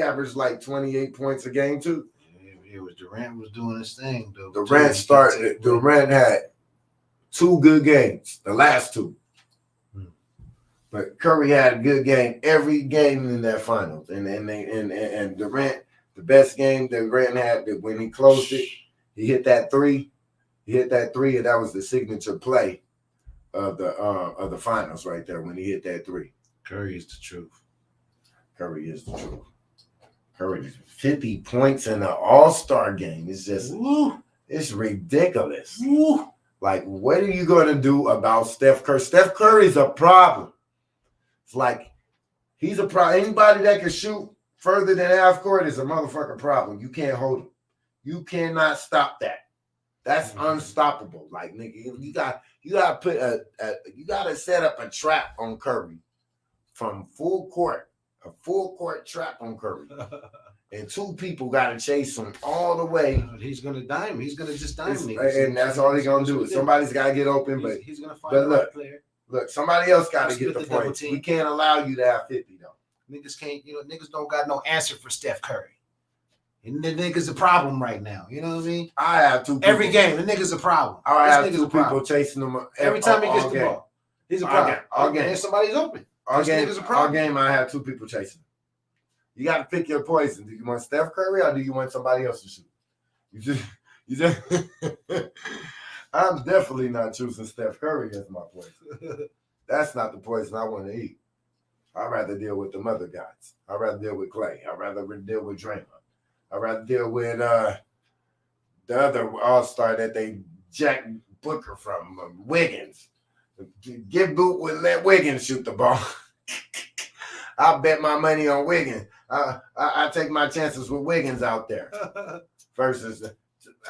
averaged like 28 points a game too. It was Durant was doing his thing though. Durant had 2 good games, the last 2. But Curry had a good game every game in that finals. And Durant, the best game that Durant had, when he closed it, he hit that 3. He hit that 3, and that was the signature play of the finals right there when he hit that 3. Curry is the truth. Curry is the truth. Curry 50 points in an All-Star game. It's just it's ridiculous. Like, what are you going to do about Steph Curry? Steph Curry's a problem. It's like he's a problem. Anybody that can shoot further than half court is a motherfucking problem. You can't hold him. You cannot stop that. That's unstoppable. Like, nigga, you got you got to set up a trap on Curry from full court, a full court trap on Curry. And 2 people got to chase him all the way. He's going to dime. He's going to just dime me. And that's all he's going to do. Somebody's got to get open. But he's going to find the right player. Look, somebody else got to get the points. We can't allow you to have 50, though. Niggas can't, niggas don't got no answer for Steph Curry. And the nigga's a problem right now. You know what I mean? I have 2 people. Every game, the nigga's a problem. I have 2 people chasing him. Every time he gets the ball. He's a problem. All game. And somebody's open. All game, I have 2 people chasing him. You got to pick your poison. Do you want Steph Curry or do you want somebody else to shoot? You just I'm definitely not choosing Steph Curry as my poison. That's not the poison I want to eat. I'd rather deal with the other guys. I'd rather deal with Clay. I'd rather deal with Draymond. I'd rather deal with the other all-star that they Jack Booker from, Wiggins. Let Wiggins shoot the ball. I bet my money on Wiggins. I take my chances with Wiggins out there versus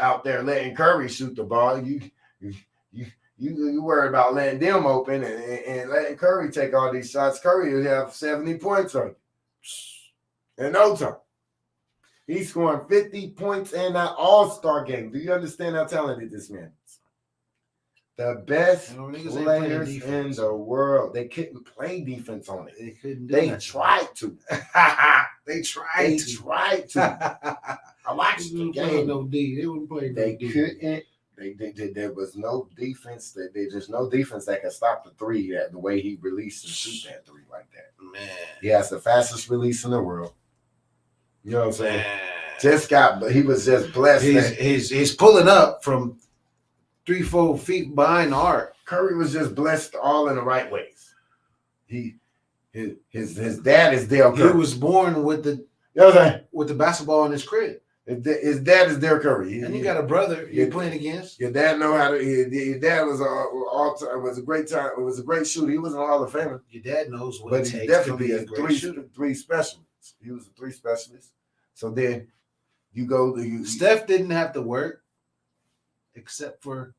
out there letting Curry shoot the ball. You worry about letting them open and letting Curry take all these shots. Curry will have 70 points on you in no time. He's scoring 50 points in that All-Star game. Do you understand how talented this man is? The best players in the world. They couldn't play defense on it. They couldn't. They tried to. They tried to. I watched the game. No D. They wouldn't play. They couldn't. There was no defense. There's no defense that can stop the 3 the way he released and shoot that 3 like that. Man, he has the fastest release in the world. You know what I'm saying? He was just blessed. He's pulling up from 3-4 feet behind the arc. Curry was just blessed all in the right ways. His dad is Dale Curry. He was born with the basketball in his crib. His dad is Dale Curry. And you got a brother you're playing against. Your dad know how to. Your dad was a great time. It was a great shooter. He wasn't a Hall of Famer. Your dad knows what but it he takes definitely to be is a great shooter. 3 specialist. He was a 3 specialist. So then you go to you. Steph didn't have to work. except for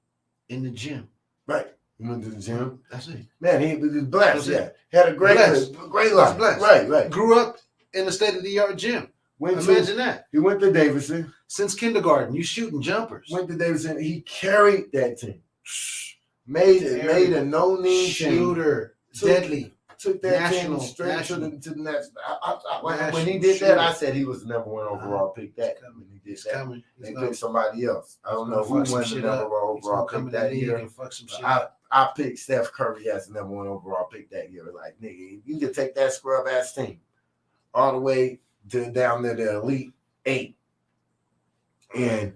in the gym. Right. He went to the gym. That's it. Man, he was blessed. That's Yeah. Had a great life. Blessed. Right. Grew up in a state-of-the-art gym. Imagine that. He went to Davidson. Since kindergarten, you shooting jumpers. Went to Davidson. He carried that team. Made a no-name shooter. Deadly. Took that team straight to the next. When he did that, I said he was the number one overall pick. When he did that, they picked somebody else. I don't know who won the number one overall pick that year. I picked Steph Curry as the number one overall pick that year. Like, nigga, you could take that scrub ass team all the way to down to the Elite Eight, and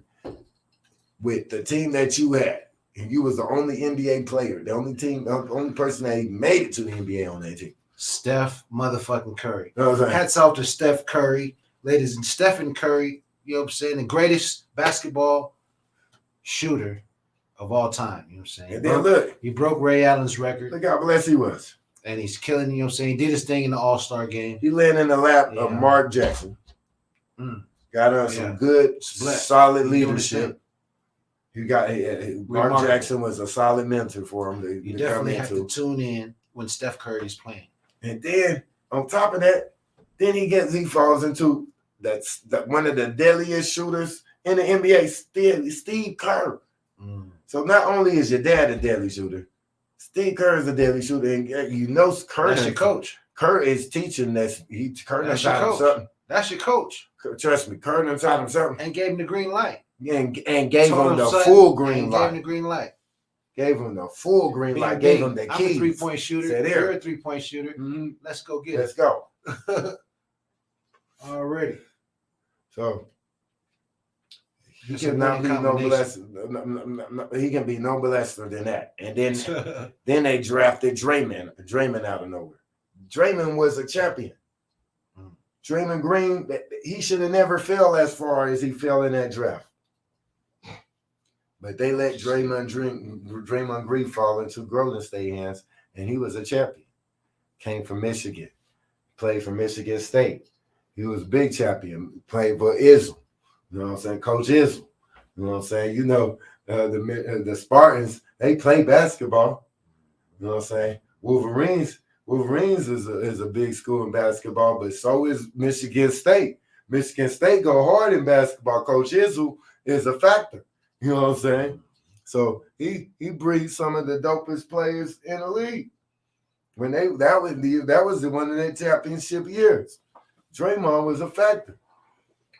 with the team that you had. And you was the only NBA player, the only person that even made it to the NBA on that team. Steph motherfucking Curry. You know what I'm saying? Hats off to Steph Curry. Ladies, and Stephen Curry, you know what I'm saying, the greatest basketball shooter of all time. You know what I'm saying? And then look. He broke Ray Allen's record. Look how blessed he was. And he's killing, you know what I'm saying? He did his thing in the All-Star game. He landed in the lap of Mark Jackson. Got on some good, solid leadership. Mark Jackson was a solid mentor for him. You definitely have to tune in when Steph Curry's playing. And then on top of that, he falls into one of the deadliest shooters in the NBA, Steve Kerr. So not only is your dad a deadly shooter, Steve Kerr is a deadly shooter, and you know Kerr. That's your coach. Kerr is teaching that Kerr That's your coach. Something. That's your coach. Trust me, Kerr done taught him something. And gave him the green light. And gave him the full green light. Gave him the green light. Gave him the full green light. Gave him the keys. I'm a 3-point shooter. Said, You're a 3-point shooter. Mm-hmm. Let's go get Let's it. go. Already. So he cannot be no blessed. He can be no lesser than that. And then they drafted Draymond out of nowhere. Draymond was a champion. Draymond Green, he should have never fell as far as he fell in that draft. But they let Draymond Green fall into Golden State hands, and he was a champion. Came from Michigan, played for Michigan State. He was a big champion, played for Izzo. You know what I'm saying? Coach Izzo. You know what I'm saying? You know, the Spartans, they play basketball. You know what I'm saying? Wolverines is a big school in basketball, but so is Michigan State. Michigan State go hard in basketball. Coach Izzo is a factor. You know what I'm saying? So he breeds some of the dopest players in the league. When that was one of their championship years. Draymond was a factor.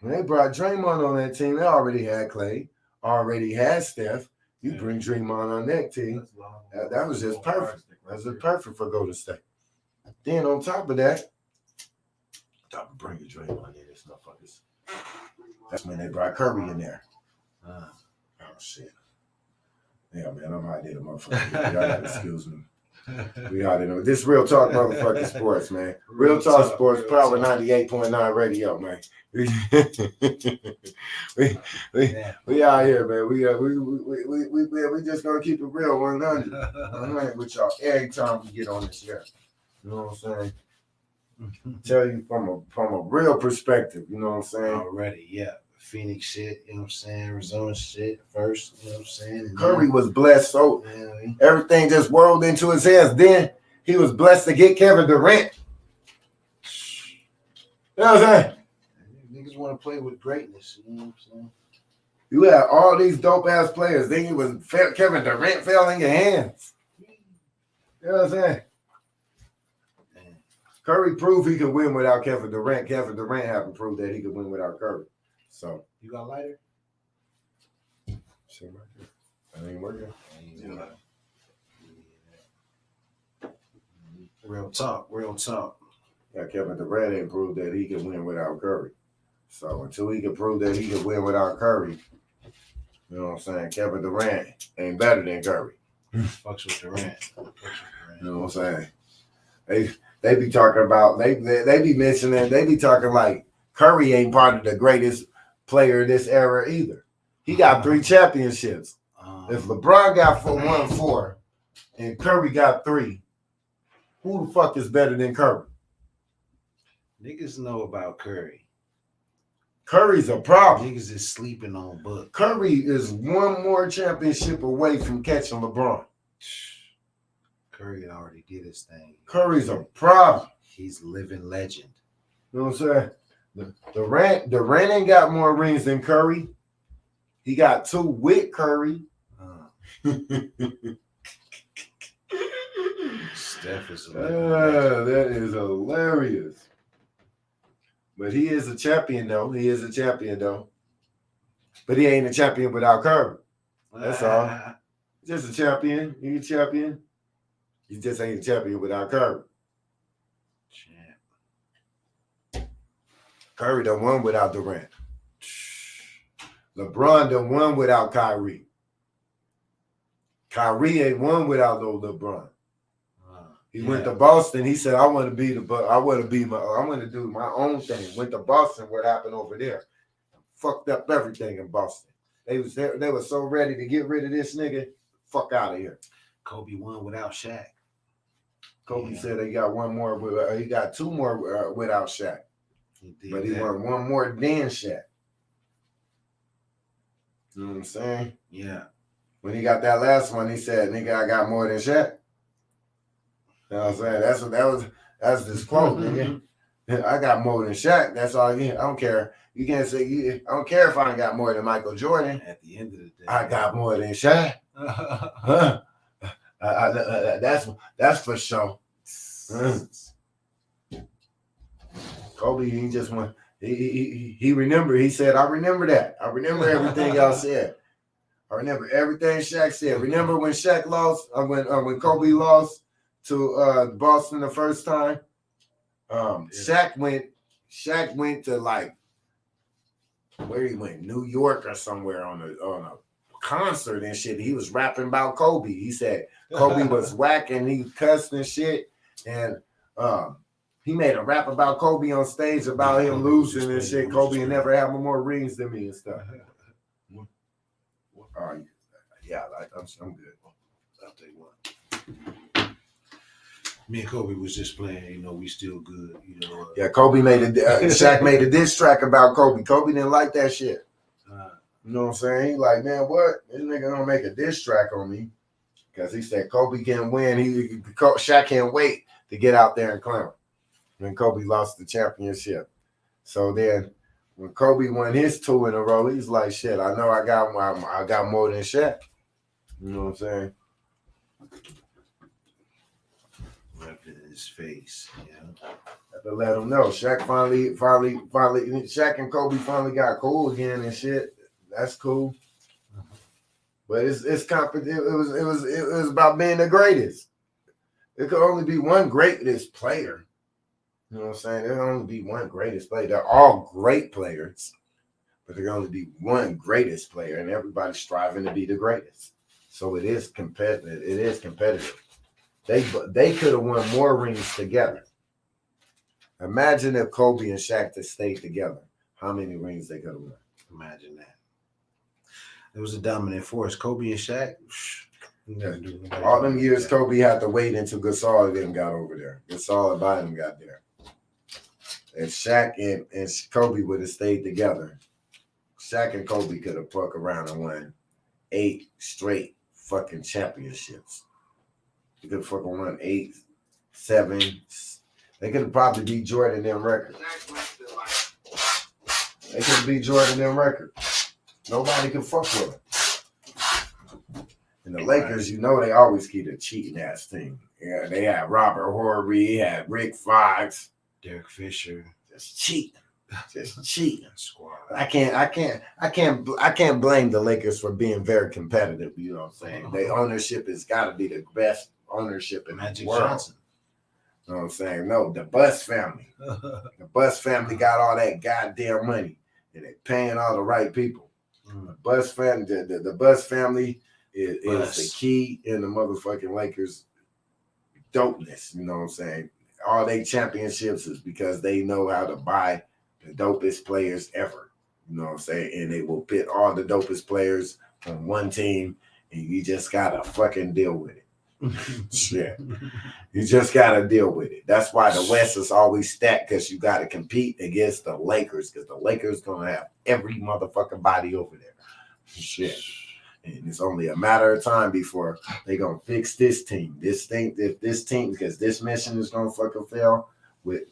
When they brought Draymond on that team, they already had Clay, already had Steph. You bring Draymond on that team, that was just perfect. That was just perfect for Golden State. Then on top of that, bringing Draymond in, this motherfuckers. That's when they brought Curry in there. Oh shit. Yeah, man, I'm out there, motherfucker. Y'all gotta excuse me. We out there. This Real Talk motherfucking sports, man. Real Talk Sports, Power 98.9 radio, man. We out here, man. We just gonna keep it real 100 with y'all every time we get on this show. You know what I'm saying? Tell you from a real perspective, you know what I'm saying? Already, yeah. Phoenix shit, you know what I'm saying? Arizona shit first, you know what I'm saying? And Curry was blessed, so everything just whirled into his hands. Then he was blessed to get Kevin Durant. You know what I'm saying? Niggas want to play with greatness, you know what I'm saying? You had all these dope ass players. Then it was Kevin Durant fell in your hands. You know what I'm saying? Curry proved he could win without Kevin Durant. Kevin Durant haven't proved that he could win without Curry. So you got a lighter? Shit right there. That ain't working. Real talk. Yeah, Kevin Durant ain't proved that he could win without Curry. So until he can prove that he can win without Curry, you know what I'm saying? Kevin Durant ain't better than Curry. Fucks with Durant. You know what I'm saying? They be talking about they be mentioning, they be talking like Curry ain't part of the greatest player in this era either. He got 3 championships. If LeBron got 4 and Curry got 3, who the fuck is better than Curry? Niggas know about Curry. Curry's a problem. Niggas is sleeping on Book. Curry is one more championship away from catching LeBron. Curry already did his thing. Curry's a problem. He's living legend. You know what I'm saying? Durant ain't got more rings than Curry. He got 2 with Curry. Steph is a legend. That is hilarious. But he is a champion, though. But he ain't a champion without Curry. That's all. Just a champion. He's a champion. He just ain't a champion without Curry. Curry done won without Durant. LeBron done won without Kyrie. Kyrie ain't won without no LeBron. He went to Boston. He said, I want to do my own thing. Went to Boston. What happened over there? Fucked up everything in Boston. They were so ready to get rid of this nigga. Fuck out of here. Kobe won without Shaq. Kobe said he got 2 more without Shaq. But he won 1 more than Shaq. You know what I'm saying? Yeah. When he got that last one, he said, nigga, I got more than Shaq. You know what I'm saying? That's this quote, nigga. I got more than Shaq. That's all I don't care. You can't say I don't care if I ain't got more than Michael Jordan. At the end of the day, I got more than Shaq. That's for sure. Kobe, he just went. He remembered. He said, "I remember that. I remember everything y'all said. I remember everything Shaq said. Remember when Shaq lost? When Kobe lost to Boston the first time? Shaq went to like where he went, New York or somewhere on a concert and shit. He was rapping about Kobe. He said Kobe was whack and he cussed and shit. And he made a rap about Kobe on stage about him losing and shit. Kobe and never had more rings than me and stuff. Yeah, I'm good. I'll tell you what. Me and Kobe was just playing, we still good, Yeah, Shaq made a diss track about Kobe. Kobe didn't like that shit. You know what I'm saying? He like, man, what? This nigga gonna make a diss track on me. Because he said Kobe can't win. Shaq can't wait to get out there and clown. When Kobe lost the championship. So then when Kobe won his 2 in a row, he's like, shit, I know I got more than Shaq. You know what I'm saying? Rubbed it in his face, Have to let him know. Shaq finally, Shaq and Kobe finally got cool again and shit. That's cool. But it's confident. It was about being the greatest. There could only be one greatest player. You know what I'm saying? There can only be one greatest player. They're all great players, but there can only be one greatest player, and everybody's striving to be the greatest. So it is competitive. It is competitive. They could have won more rings together. Imagine if Kobe and Shaq had stayed together. How many rings they could have won? Imagine that. It was a dominant force. Kobe and Shaq. All them years, Kobe had to wait until Gasol and them got over there. Gasol and Bynum got there. If Shaq and Kobe would have stayed together, Shaq and Kobe could have fucked around and won 8 straight fucking championships. They could have fucking won 8, 7. They could have probably beat Jordan them record. They could have beat Jordan them record. Nobody could fuck with them. And the Lakers, they always keep a cheating ass team. Yeah, they had Robert Horry, had Rick Fox, Derek Fisher. Just cheating. Squad. I can't blame the Lakers for being very competitive. You know what I'm saying? Their ownership has got to be the best ownership in Magic the world. Johnson. You know what I'm saying? No, the Buss family. The Buss family got all that goddamn money, and they're paying all the right people. The Buss family, the Buss family is the key in the motherfucking Lakers dopeness. You know what I'm saying? All they championships is because they know how to buy the dopest players ever. You know what I'm saying? And they will put all the dopest players on one team, and you just gotta fucking deal with it. Shit. You just got to deal with it. That's why the West is always stacked, because you got to compete against the Lakers, because the Lakers going to have every motherfucking body over there. Shit. And it's only a matter of time before they going to fix this team. This team, because this mission is going to fucking fail with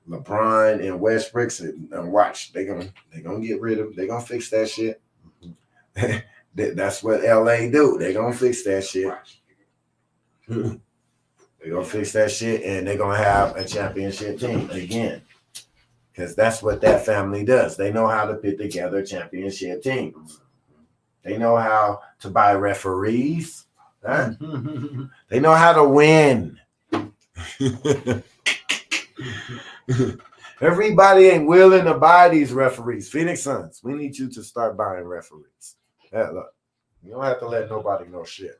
LeBron and Westbrook, and watch, they gonna get rid of, they gonna fix that shit. That's what LA do. They gonna fix that shit. They gonna fix that shit, and they're gonna have a championship team again, because that's what that family does. They know how to put together championship teams. They know how to buy referees. Huh? They know how to win. Everybody ain't willing to buy these referees. Phoenix Suns, we need you to start buying referees. Yeah, look, you don't have to let nobody know shit.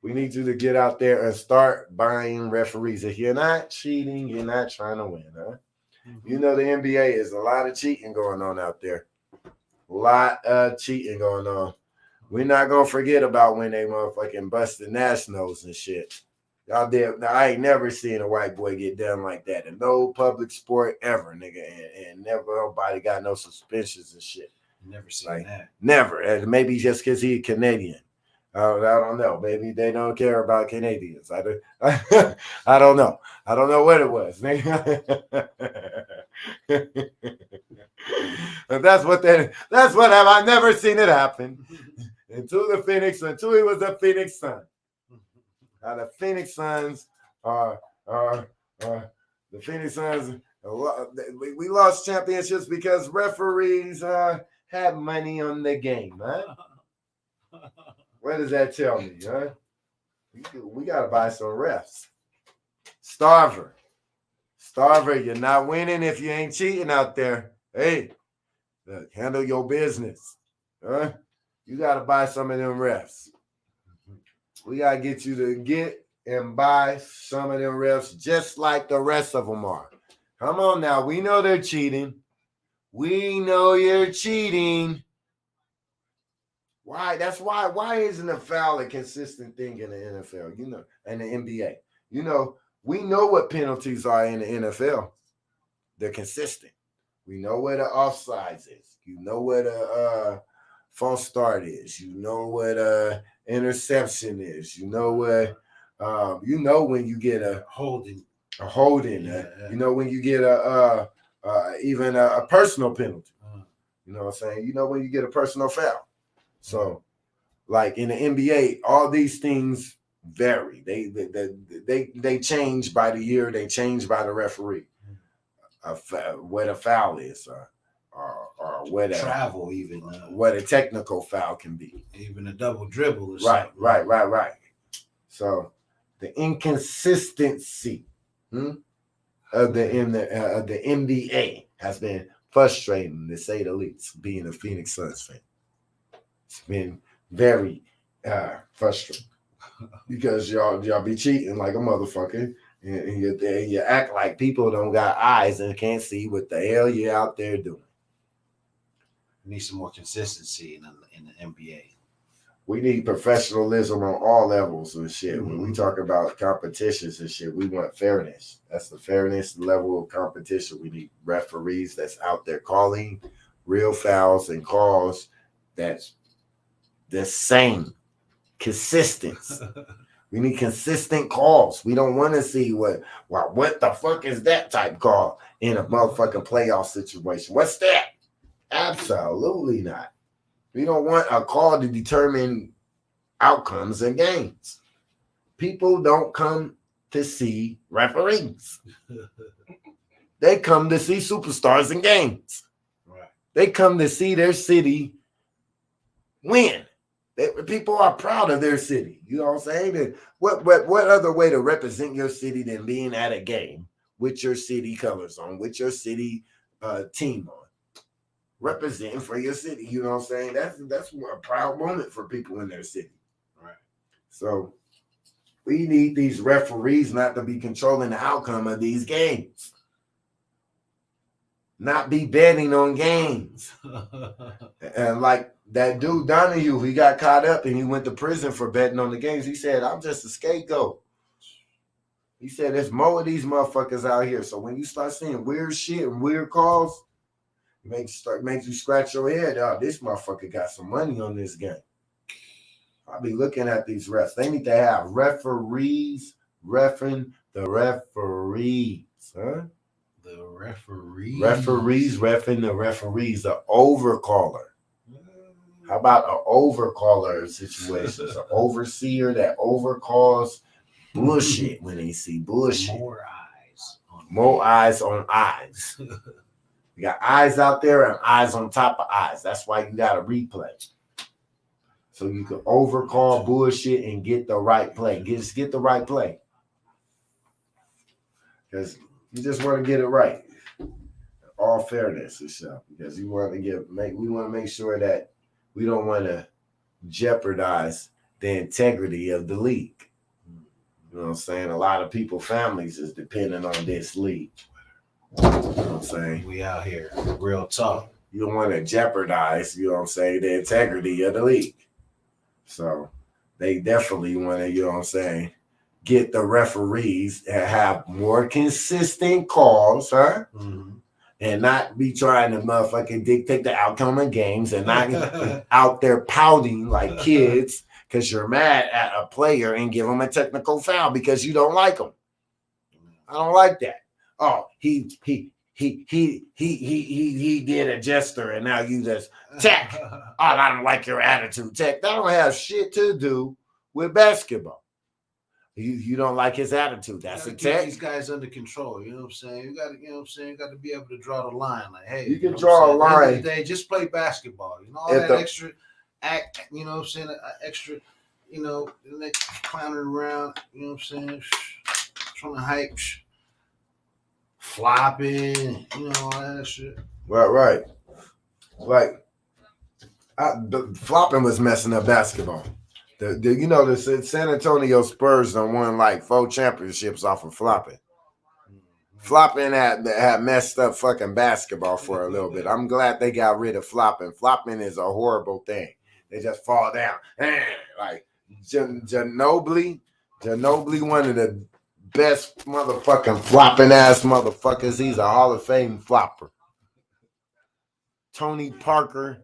We need you to get out there and start buying referees. If you're not cheating, you're not trying to win, huh? You know the NBA is a lot of cheating going on out there. A lot of cheating going on. We're not gonna forget about when they motherfucking busted Nationals and shit. Y'all did. Now, I ain't never seen a white boy get done like that in no public sport ever, nigga, and never nobody got no suspensions and shit. Never seen that. Never. And maybe just because he's Canadian. I don't know. Maybe they don't care about Canadians. I don't know. I don't know what it was. That's what I've never seen it happen. Until he was a Phoenix Sun. Now the Phoenix Suns are the Phoenix Suns. We lost championships because referees had money on the game, huh? What does that tell me, huh? We gotta buy some refs. Starver, you're not winning if you ain't cheating out there. Hey, look, handle your business, huh? You gotta buy some of them refs. We got to get you to get and buy some of them refs just like the rest of them are. Come on now. We know they're cheating. We know you're cheating. Why? That's why. Why isn't a foul a consistent thing in the NFL? You know, and the NBA. You know, we know what penalties are in the NFL. They're consistent. We know where the offsides is. You know where the false start is. You know what interception is. You know what when you get a holding. Yeah. You know when you get even a personal penalty. You know what I'm saying? You know when you get a personal foul. So, like in the NBA, all these things vary. They change by the year. They change by the referee. What a foul is, or what a travel, even what a technical foul can be, even a double dribble. Or right. So the inconsistency of the NBA has been frustrating, to say the least. Being a Phoenix Suns fan, it's been very frustrating because y'all be cheating like a motherfucker. And you act like people don't got eyes and can't see what the hell you're out there doing. We need some more consistency in the NBA. We need professionalism on all levels and shit. When we talk about competitions and shit, we want fairness. That's the fairness level of competition. We need referees that's out there calling real fouls and calls that's the same, consistent. We need consistent calls. We don't want to see what the fuck is that type call in a motherfucking playoff situation. What's that? Absolutely not. We don't want a call to determine outcomes in games. People don't come to see referees. They come to see superstars in games. Right. They come to see their city win. People are proud of their city. You know what I'm saying? What other way to represent your city than being at a game with your city colors on, with your city team on, representing for your city? You know what I'm saying? That's a proud moment for people in their city. Right. So we need these referees not to be controlling the outcome of these games, not be betting on games, and like that dude Donahue, he got caught up and he went to prison for betting on the games. He said, "I'm just a scapegoat." He said, "There's more of these motherfuckers out here." So when you start seeing weird shit and weird calls, makes you scratch your head. Oh, this motherfucker got some money on this game. I'll be looking at these refs. They need to have referees reffing the referees, huh? The referees. Referees reffing the referees, the overcaller. How about an overcaller situation? An overseer that overcalls bullshit when they see bullshit. More eyes on eyes. You got eyes out there and eyes on top of eyes. That's why you got to replay. So you can overcall bullshit and get the right play. Get the right play. Because you just want to get it right. All fairness and stuff. Because we want to make sure that we don't want to jeopardize the integrity of the league. You know what I'm saying? A lot of people, families is depending on this league. You know what I'm saying? We out here. Real talk. You don't want to jeopardize, you know what I'm saying, the integrity of the league. So they definitely want to, you know what I'm saying, get the referees that have more consistent calls, huh? Mm-hmm. And not be trying to motherfucking dictate the outcome of games and not out there pouting like kids because you're mad at a player and give him a technical foul because you don't like him. I don't like that. Oh, he did a gesture and now you just tech. Oh, I don't like your attitude, tech. That don't have shit to do with basketball. You don't like his attitude. That's a tech. These guys under control. You know what I'm saying? You got to, you know what I'm saying? You got to be able to draw the line. Like, hey, you can draw a line. At the end of the day, just play basketball. You know, all that extra act. You know what I'm saying? Extra. You know, clowning around. You know what I'm saying? Trying to hype. Flopping, you know, all that shit. Right. Like, flopping was messing up basketball. The San Antonio Spurs done won like 4 championships off of flopping. Flopping had messed up fucking basketball for a little bit. I'm glad they got rid of flopping. Flopping is a horrible thing. They just fall down. Like Ginobili, one of the best motherfucking flopping ass motherfuckers. He's a Hall of Fame flopper. Tony Parker,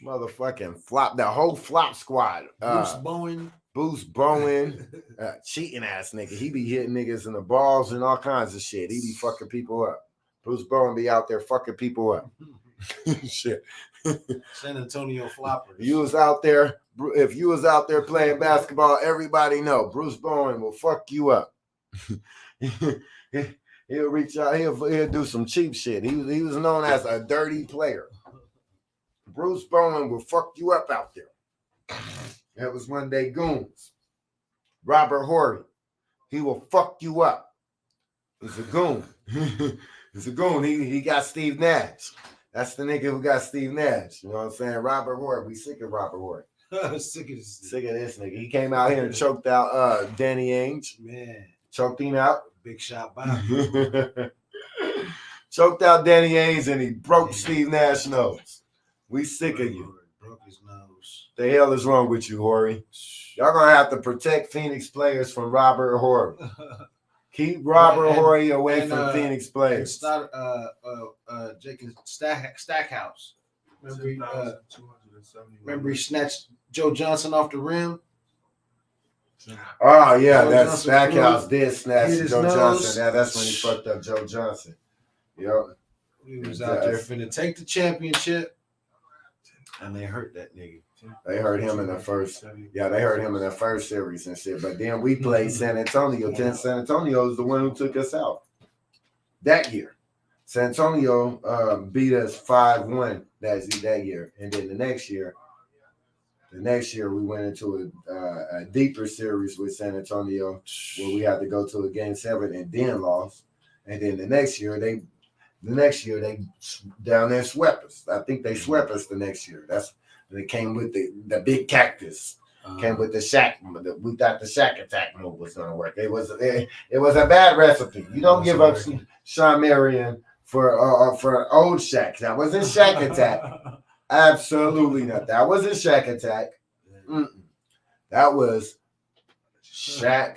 motherfucking flop. The whole flop squad. Bruce Bowen, cheating ass nigga. He be hitting niggas in the balls and all kinds of shit. He be fucking people up. Bruce Bowen be out there fucking people up. Shit. San Antonio floppers. If you was out there playing basketball, everybody know Bruce Bowen will fuck you up. He'll reach out. He'll do some cheap shit. He was known as a dirty player. Bruce Bowen will fuck you up out there. That was one day goons. Robert Horry, he will fuck you up. He's a goon. He's a goon. He got Steve Nash. That's the nigga who got Steve Nash. You know what I'm saying? Robert Horry. We sick of Robert Horry. Sick of this nigga. He came out here and choked out Danny Ainge. Man. Choked him out. Big shot by. Choked out Danny Ainge and he broke Steve Nash's nose. We sick of you. Broke his nose. The hell is wrong with you, Horry? Y'all gonna have to protect Phoenix players from Robert Horry. Keep Robert Horry away from Phoenix players. Start Jake Stackhouse. Remember he snatched Joe Johnson off the rim? Oh yeah, that Stackhouse did snatch Joe Johnson. Yeah, that's when he fucked up Joe Johnson. Yep. He was out there finna take the championship, and they hurt that nigga. They hurt him in the first. Yeah, they hurt him in the first series and shit. But then we played San Antonio. San Antonio is the one who took us out that year. San Antonio beat us 5-1 that year, and then the next year we went into a deeper series with San Antonio where we had to go to a game 7 and then lost. And then the next year they down there swept us. I think they swept us the next year. They came with the big cactus. Came with the Shaq. We thought the Shaq attack move was gonna work. It was a bad recipe. You don't give up Sean Marion for old Shaq. That wasn't Shaq attack. Absolutely not. That wasn't Shaq attack. That was Shaq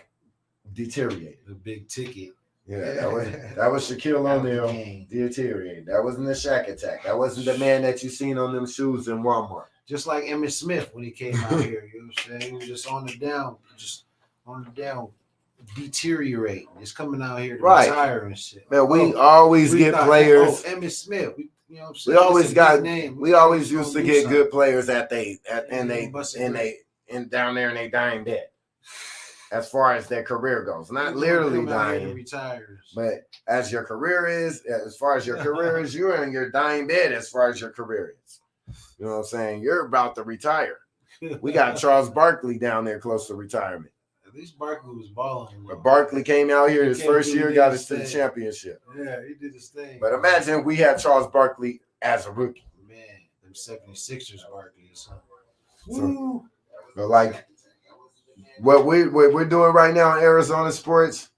deteriorated. The big ticket. Yeah, that was Shaquille O'Neal deteriorated. That wasn't the Shaq attack. That wasn't the man that you seen on them shoes in Walmart. Just like Emmitt Smith when he came out here, you know what I'm saying? He was just on the down, deteriorating. He's coming out here to retire and shit. Man, we always get players. Emmitt Smith. You know what I'm We saying? always got. Name. We always used to get good players and down there in they dying dead. As far as their career goes, not literally dying, but as your career is, as far as your career is, you're in your dying bed. As far as your career is, you know what I'm saying? You're about to retire. We got Charles Barkley down there close to retirement. At least Barkley was balling. But Barkley came out here his first year, got us to the championship. Yeah, he did his thing. But imagine we had Charles Barkley as a rookie. Man, them 76ers Barkleys. So like what we're doing right now in Arizona sports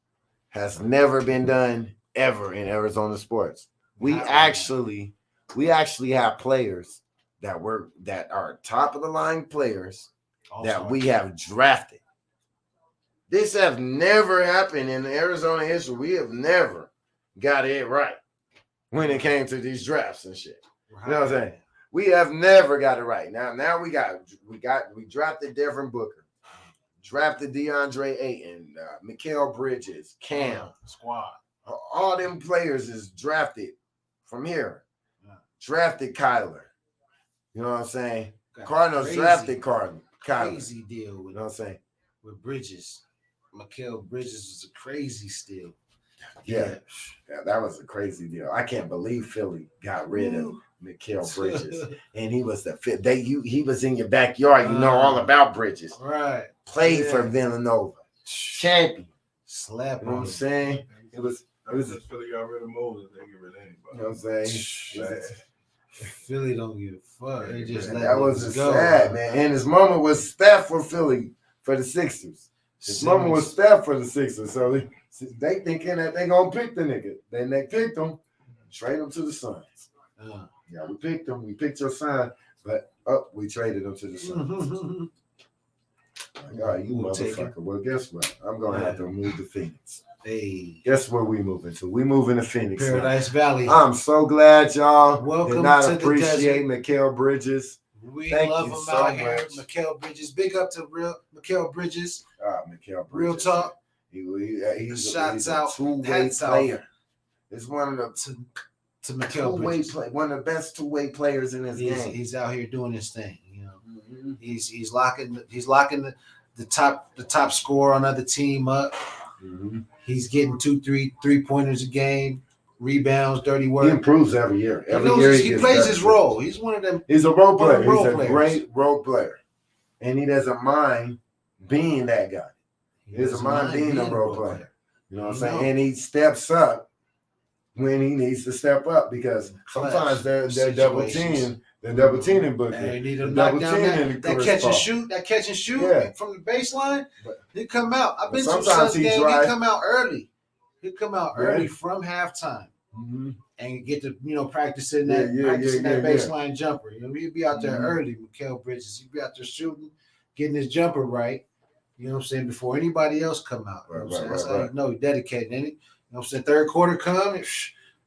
has never been done ever in Arizona sports. We actually have players that are top of the line players that we have drafted. This have never happened in Arizona history. We have never got it right when it came to these drafts and shit. You know what I'm saying? We have never got it right. Now we drafted Devin Booker, drafted DeAndre Ayton, Mikal Bridges, Cam, squad. All them players is drafted from here. Drafted Kyler. You know what I'm saying? Cardinals drafted Kyler. Crazy deal with, you know what I'm saying? With Bridges. Mikal Bridges is a crazy steal. Yeah, that was a crazy deal. I can't believe Philly got rid of Mikal Bridges, and he was the fit. He was in your backyard. You know all about Bridges. Right. Played for Villanova. Champion. Slap. You know what I'm saying? It was Philly got rid of Moses. They get rid of anybody. You know what I'm saying? Philly don't give a fuck. They just let that was sad, man. And his mama was staff for Philly for the Sixers. His mama was staff for the Sixers, so they thinking that they gonna pick the nigga. Then they picked him, trade him to the Suns. Yeah, we picked him. We picked your son, but we traded him to the Suns. All right, you motherfucker. Well, guess what? I'm gonna have to move to Phoenix. Hey, guess where we moving to? We moving to Phoenix. Paradise Valley. I'm so glad y'all welcome did not to appreciate Mikal Bridges. We love him out here. Mikal Bridges. Big up to Mikal Bridges. Mikal Bridges. Real talk. He's Shots a out. two-way player. It's one of the to Mikal Bridges. One of the best two-way players in his game. He's out here doing his thing. You know, he's locking the top scorer on other team up. He's getting 2-3 3-pointers a game, rebounds, dirty work. He improves every year. He plays his role. He's one of them. He's a role player. He's a great role player, and he doesn't mind being that guy. He doesn't mind being a role player. You know what I'm saying? And he steps up when he needs to step up because sometimes they're double teaming. They're double teaming Booker. They need to knock down that catch and shoot. That catch and shoot from the baseline. He come out. I've been to Suns game. He come out early. He come out early from halftime and get to practicing that baseline jumper. He'd be out there early. Mikal Bridges. He'd be out there shooting, getting his jumper right. You know what I'm saying? Before anybody else come out. You know what I'm saying? That's how you know he's dedicated. You know what I'm saying? Third quarter come.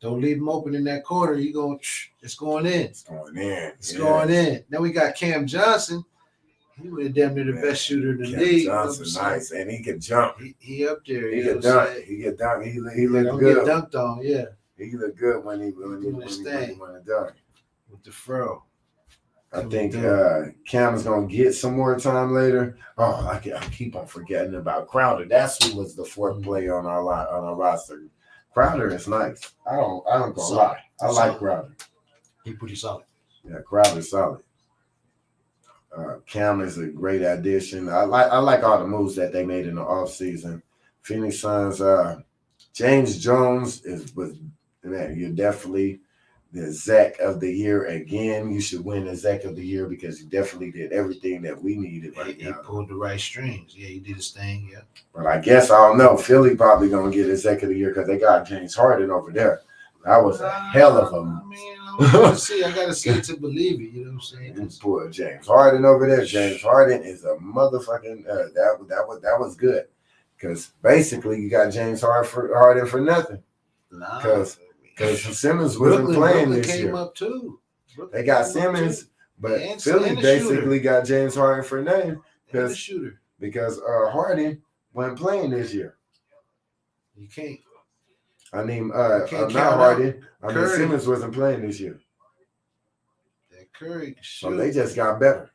Don't leave him open in that quarter. It's going in. It's going in. Now we got Cam Johnson. He was damn near the best shooter in the league. Johnson, nice, and he can jump. He up there. He can dunk. He can dunk. He look good. Get dunked on, yeah. He look good when he want to dunk. With the fro. I think Cam is gonna get some more time later. Oh, I keep on forgetting about Crowder. That's who was the fourth player on our roster. Crowder is nice. I don't gonna lie. I like Crowder. He's pretty solid. Yeah, Crowder's solid. Cam is a great addition. I like all the moves that they made in the offseason. Phoenix Suns, James Jones you're definitely the Zach of the year again. You should win the Zach of the year because he definitely did everything that we needed right now. He pulled the right strings. Yeah, he did his thing. Yeah. But I guess I don't know. Philly probably gonna get a Zach of the year because they got James Harden over there. That was a hell of a. I mean, I gotta see it to believe it. You know what I'm saying? You poor James Harden over there. James Harden is a motherfucking. That was good, because basically you got James Harden for nothing. Because Simmons wasn't playing this year. Came up too. They got Simmons, but Philly basically got James Harden for nothing because Harden wasn't playing this year. You can't. I mean, not Harden. I mean, Simmons wasn't playing this year. That Curry. So they just got better.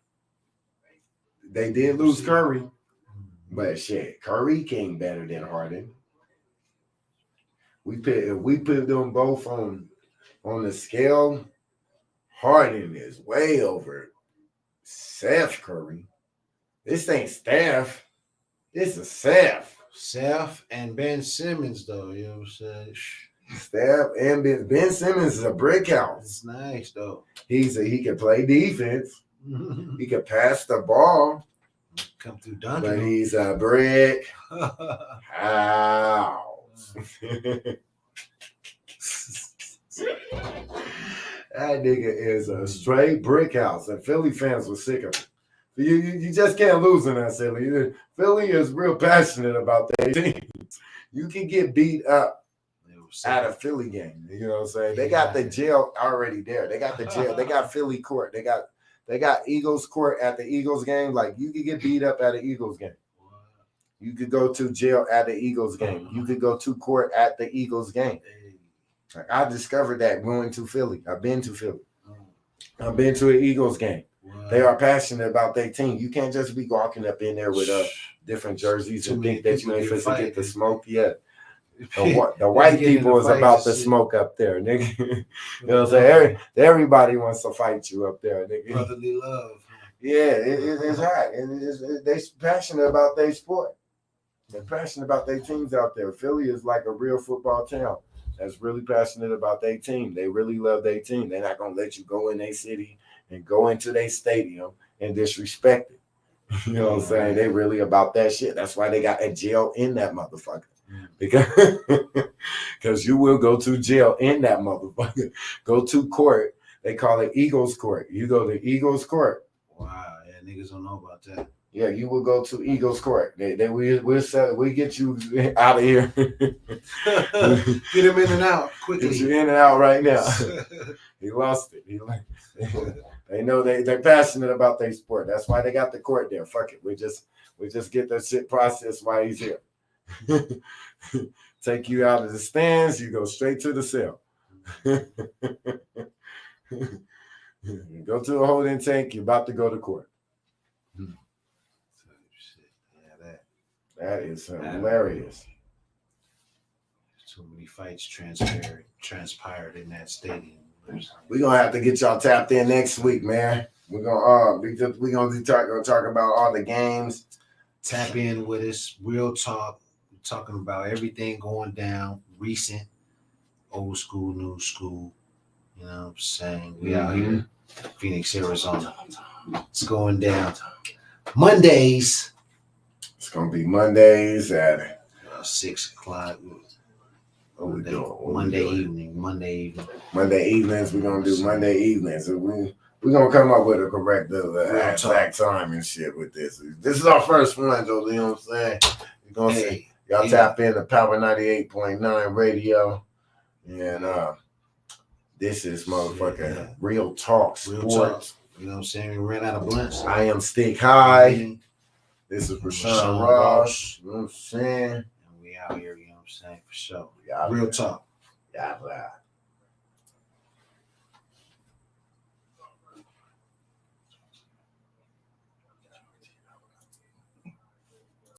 They did lose Curry, but shit, Curry came better than Harden. If we put them both on the scale, Harden is way over Seth Curry. This ain't Steph. This is Seth. Seth and Ben Simmons, though, you know what I'm saying? Steph and Ben Simmons is a brick house. It's nice, though. He can play defense. He can pass the ball. Come through dunking. But he's a brick house. That nigga is a straight brick house, and Philly fans were sick of it. You just can't lose in that city. Philly is real passionate about their teams. You can get beat up at a Philly game. You know what I'm saying? They got the jail already there. They got the jail. They got Philly court. They got Eagles court at the Eagles game. Like, you could get beat up at an Eagles game. You could go to jail at the Eagles game. You could go to court at the Eagles game. Like, I discovered that going to Philly. I've been to Philly. I've been to an Eagles game. They are passionate about their team. You can't just be walking up in there with different jerseys and think that you ain't supposed to get the smoke yet. The white people is about the smoke up there, nigga. You know what I'm saying? Everybody wants to fight you up there, nigga. Brotherly love. Yeah, it's hot. They're passionate about their sport. They're passionate about their teams out there. Philly is like a real football town that's really passionate about their team. They really love their team. They're not going to let you go in their city and go into their stadium and disrespect it. You know what I'm saying? They really about that shit. That's why they got a jail in that motherfucker. Because you will go to jail in that motherfucker. Go to court. They call it Eagles court. You go to Eagles court. Wow, yeah, niggas don't know about that. Yeah, you will go to Eagles court. We get you out of here. Get him in and out quickly. Get you in and out right now. He lost it. They know they're passionate about their sport. That's why they got the court there. Fuck it. We just get that shit processed while he's here. Take you out of the stands. You go straight to the cell. Go to the holding tank. You're about to go to court. That is hilarious. Too many fights transpired in that stadium. We're gonna have to get y'all tapped in next week, man. We're gonna talk about all the games. Tap in with us, real talk. We're talking about everything going down, recent, old school, new school. You know what I'm saying? We out here, Phoenix, Arizona. It's going down. Mondays. It's gonna be Mondays at 6 o'clock. Monday evening. Monday evenings. We're gonna do Monday evenings. We're gonna come up with a correct exact time and shit with this. This is our first one, though. You know what I'm saying? You're gonna say y'all tap in to Power 98.9 radio, and this is motherfucking Real Talk Sports. You know what I'm saying? We ran out of blunts. I am Stick High. This is Rashawn Ross. You know what I'm saying? And we out here, you know what I'm saying? For sure. Yeah, Real talk. Yeah.